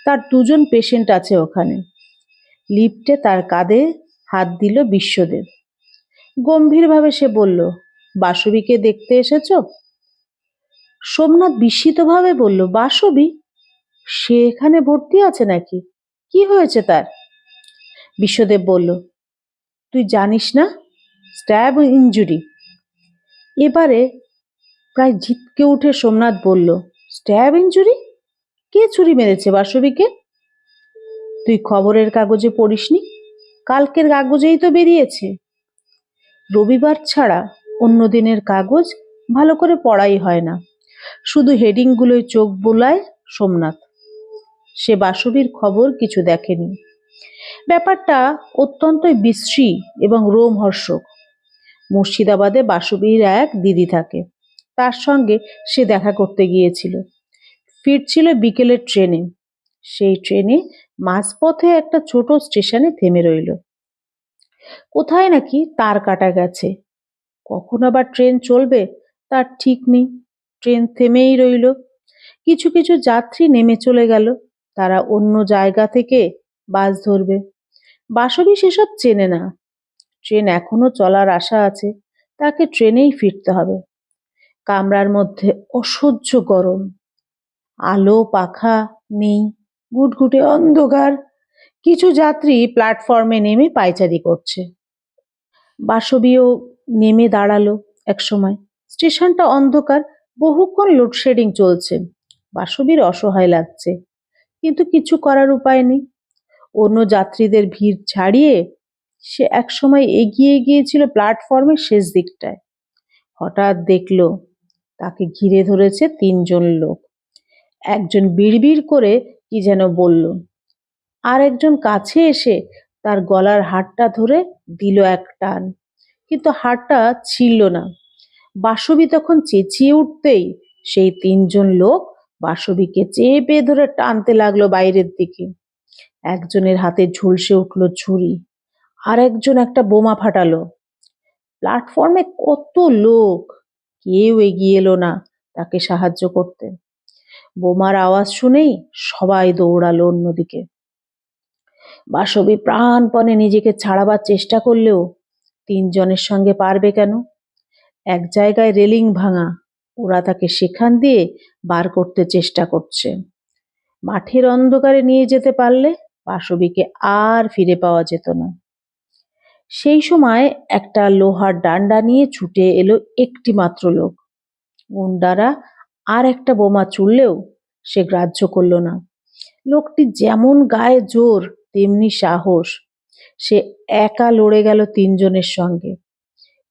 তার দুজন পেশেন্ট আছে ওখানে। লিফটে তার কাঁধে হাত দিল বিশ্বদেব। গম্ভীরভাবে সে বলল, বাসবীকে দেখতে এসেছ? সোমনাথ বিস্মিতভাবে বলল, বাসবী? সে এখানে ভর্তি আছে নাকি? কি হয়েছে তার? বিশ্বদেব বলল, তুই জানিস না, স্ট্যাব ইনজুরি। এবারে প্রায় জিতকে উঠে সোমনাথ বলল, স্ট্যাব ইনজুরি? কে ছুরি মেরেছে বাসবীকে? তুই খবরের কাগজে পড়িসনি? কালকের কাগজেই তো বেরিয়েছে। রবিবার ছাড়া অন্য দিনের কাগজ ভালো করে পড়াই হয় না, শুধু হেডিংগুলোয় চোখ বোলায় সোমনাথ। সে বাসবীর খবর কিছু দেখেনি। ব্যাপারটা অত্যন্তই বিশ্রী এবং রোমহর্ষক। মুর্শিদাবাদে বাসবীর এক দিদি থাকে, তার সঙ্গে সে দেখা করতে গিয়েছিল। ফিরছিল বিকেলের ট্রেনে। সেই ট্রেনে মাঝপথে একটা ছোট স্টেশনে থেমে রইল। কোথায় নাকি তার কাটা গেছে। কখন আবার ট্রেন চলবে তার ঠিক নেই। ট্রেন থেমেই রইল। কিছু কিছু যাত্রী নেমে চলে গেল, তারা অন্য জায়গা থেকে বাস ধরবে। বাসবী সেসব চেনে না। ট্রেন এখনো চলার আশা আছে, তাকে ট্রেনেই ফিরতে হবে। কামরার মধ্যে অসহ্য গরম, আলো পাখা নেই, ঘুটঘুটে অন্ধকার। কিছু যাত্রী প্ল্যাটফর্মে নেমে পায়চারি করছে। বাসবীও নেমে দাঁড়ালো এক সময়। স্টেশনটা অন্ধকার, বহুক্ষণ লোডশেডিং চলছে। বাসবীর অসহায় লাগছে, কিন্তু কিছু করার উপায় নেই। অন্য যাত্রীদের ভিড় ছাড়িয়ে সে একসময় এগিয়ে গিয়েছিল প্ল্যাটফর্মের শেষ দিকটায়। হঠাৎ দেখল তাকে ঘিরে ধরেছে তিনজন লোক। একজন বিড়বিড় করে কি যেন বলল, আর একজন কাছে এসে তার গলার হারটা ধরে দিল এক টান, কিন্তু হারটা ছিঁড়ল না। বাসবী তখন চেঁচিয়ে উঠতেই সেই তিনজন লোক বাসবীকে চেপে ধরে টানতে লাগলো বাইরের দিকে। একজনের হাতে ঝলসে উঠল ছুরি, আর একজন একটা বোমা ফাটালো। প্ল্যাটফর্মে কত লোক, কেউ এগিয়ে এলো না তাকে সাহায্য করতে। বোমার আওয়াজ শুনেই সবাই দৌড়ালো অন্যদিকে। বাসবী প্রাণপণে নিজেকে ছাড়াবার চেষ্টা করলেও তিনজনের সঙ্গে পারবে কেন? এক জায়গায় রেলিং ভাঙা, ওরা তাকে সেখান দিয়ে বার করতে চেষ্টা করছে। মাঠের অন্ধকারে নিয়ে যেতে পারলে বাসবীকে আর ফিরে পাওয়া যেত না। সেই সময় একটা লোহার ডান্ডা নিয়ে ছুটে এলো একটি মাত্র লোক। গুন্ডারা আর একটা বোমা ছুড়লেও সে গ্রাহ্য করল না। লোকটি যেমন গায়ে জোর তেমনি সাহস। সে একা লড়ে গেল তিনজনের সঙ্গে।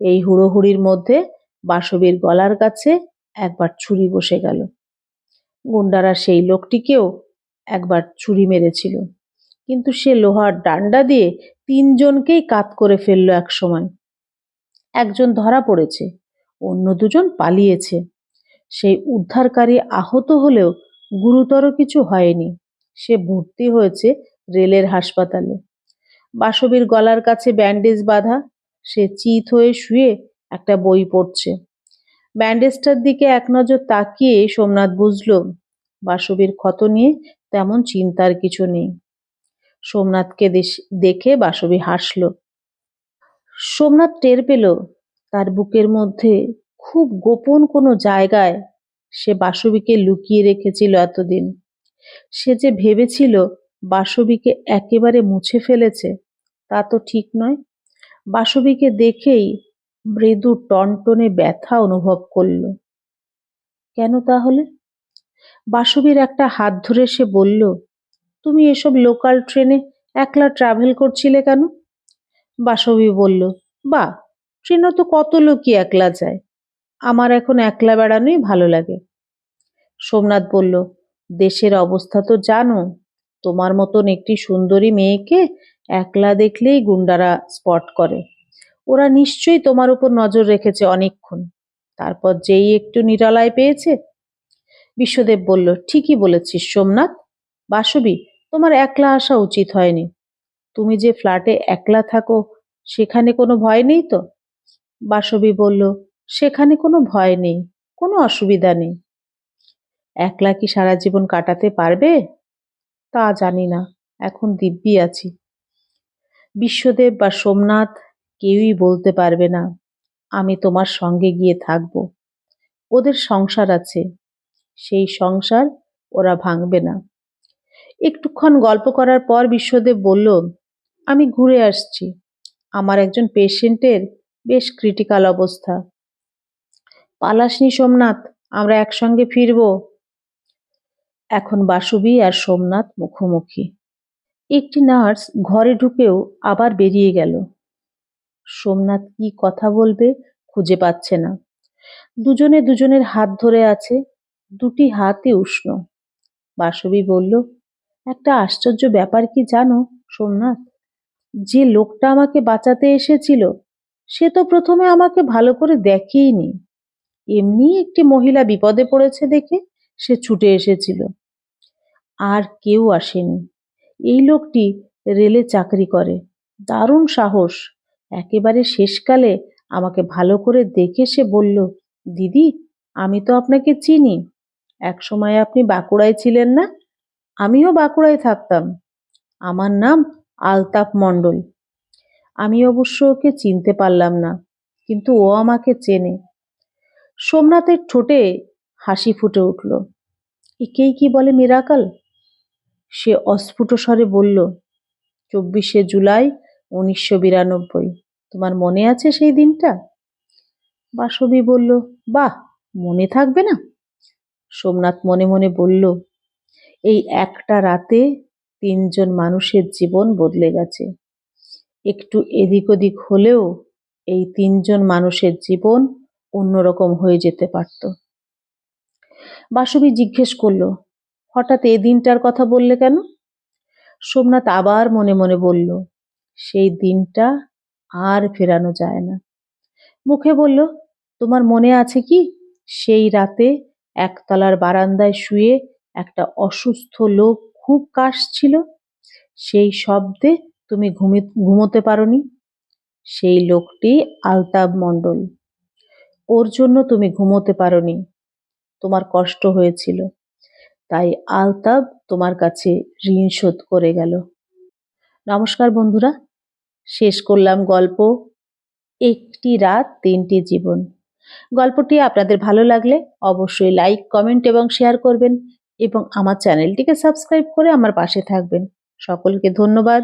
এই হুড়োহুড়ির মধ্যে বাসবীর গলার কাছে একবার ছুরি বসে গেল। গুন্ডারা সেই লোকটিকেও একবার ছুরি মেরেছিল, কিন্তু সে লোহার ডান্ডা দিয়ে তিনজনকেই কাত করে ফেললো এক সময়। একজন ধরা পড়েছে, অন্য দুজন পালিয়েছে। সেই উদ্ধারকারী আহত হলেও গুরুতর কিছু হয়নি। সে ভর্তি হয়েছে রেলের হাসপাতালে। বাসবীর গলার কাছে ব্যান্ডেজ বাঁধা। সে চিত হয়ে শুয়ে একটা বই পড়ছে। ব্যান্ডেজটার দিকে এক নজর তাকিয়ে সোমনাথ বুঝল বাসবীর ক্ষত নিয়ে তেমন চিন্তার কিছু নেই। সোমনাথকে দেখে বাসবী হাসল। সোমনাথ টের পেল তার বুকের মধ্যে খুব গোপন কোনো জায়গায় সে বাসবীকে লুকিয়ে রেখেছিল এতদিন। সে যে ভেবেছিল বাসবিকে একেবারে মুছে ফেলেছে তা তো ঠিক নয়। বাসবিকে দেখেই মৃদু টনটনে ব্যথা অনুভব করল। কেন তাহলে? বাসবির একটা হাত ধরে সে বলল, তুমি এসব লোকাল ট্রেনে একলা ট্রাভেল করছিলে কেন? বাসবি বলল, বাহ, ট্রেনে তো কত লোকই একলা যায়, আমার এখন একলা বেড়ানোই ভালো লাগে। সোমনাথ বলল, দেশের অবস্থা তো জানো, তোমার মতন একটি সুন্দরী মেয়েকে একলা দেখলেই গুন্ডারা স্পট করে। ওরা নিশ্চয়ই তোমার উপর নজর রেখেছে অনেকক্ষণ, তারপর যেই একটু নিরালায় পেয়েছে। বিশ্বদেব বলল, ঠিকই বলেছিস সোমনাথ। বাসবি, তোমার একলা আসা উচিত হয়নি। তুমি যে ফ্ল্যাটে একলা থাকো সেখানে কোনো ভয় নেই তো? বাসবি বলল, সেখানে কোনো ভয় নেই, কোনো অসুবিধা নেই। একলা কি সারা জীবন কাটাতে পারবে তা জানি না, এখন দিব্যি আছি। বিশ্বদেব বা সোমনাথ কেউই বলতে পারবে না আমি তোমার সঙ্গে গিয়ে থাকব। ওদের সংসার আছে, সেই সংসার ওরা ভাঙবে না। একটুক্ষণ গল্প করার পর বিশ্বদেব বলল, আমি ঘুরে আসছি, আমার একজন পেশেন্টের বেশ ক্রিটিক্যাল অবস্থা। পালাসনি সোমনাথ, আমরা একসঙ্গে ফিরব। এখন বাসবি আর সোমনাথ মুখোমুখি। একটি নার্স ঘরে ঢুকেও আবার বেরিয়ে গেল। সোমনাথ কি কথা বলবে খুঁজে পাচ্ছে না। দুজনে দুজনের হাত ধরে আছে, দুটি হাতই উষ্ণ। বাসবি বলল, একটা আশ্চর্য ব্যাপার কি জানো সোমনাথ, যে লোকটা আমাকে বাঁচাতে এসেছিল সে তো প্রথমে আমাকে ভালো করে দেখেইনি। এমনি একটি মহিলা বিপদে পড়েছে দেখে সে ছুটে এসেছিল, আর কেউ আসেনি। এই লোকটি রেলে চাকরি করে, দারুণ সাহস। একেবারে শেষকালে আমাকে ভালো করে দেখে সে বলল, দিদি, আমি তো আপনাকে চিনি, একসময় আপনি বাঁকুড়ায় ছিলেন না? আমিও বাঁকুড়ায় থাকতাম, আমার নাম আলতাফ মণ্ডল। আমি অবশ্য ওকে চিনতে পারলাম না, কিন্তু ও আমাকে চেনে। সোমনাথের ঠোঁটে হাসি ফুটে উঠল। একেই কি বলে মিরাকল? সে অস্ফুট স্বরে বলল, 24শে জুলাই 1992। তোমার মনে আছে সেই দিনটা? বাসবি বলল, বাহ, মনে থাকবে না? সোমনাথ মনে মনে বলল, এই একটা রাতে 3জন মানুষের জীবন বদলে গেছে। একটু এদিক ওদিক হলেও এই 3জন মানুষের জীবন অন্যরকম হয়ে যেতে পারত। বাসবি জিজ্ঞেস করল, হঠাৎ এই দিনটার কথা বললে কেন? সোমনাথ আবার মনে মনে বলল, সেই দিনটা আর ফেরানো যায় না। মুখে বলল, তোমার মনে আছে কি সেই রাতে একতলার বারান্দায় শুয়ে একটা অসুস্থ লোক খুব কাশছিল, সেই শব্দে তুমি ঘুমোতে পারোনি? সেই লোকটি আলতাব মণ্ডল। ওর জন্য তুমি ঘুমোতে পারোনি, তোমার কষ্ট হয়েছিল, তাই আলতাব তোমার কাছে ঋণ শোধ করে গেল। নমস্কার বন্ধুরা, শেষ করলাম গল্প একটি রাত 3টি জীবন। গল্পটি আপনাদের ভালো লাগলে অবশ্যই লাইক, কমেন্ট এবং শেয়ার করবেন এবং আমার চ্যানেলটিকে সাবস্ক্রাইব করে আমার পাশে থাকবেন। সকলকে ধন্যবাদ।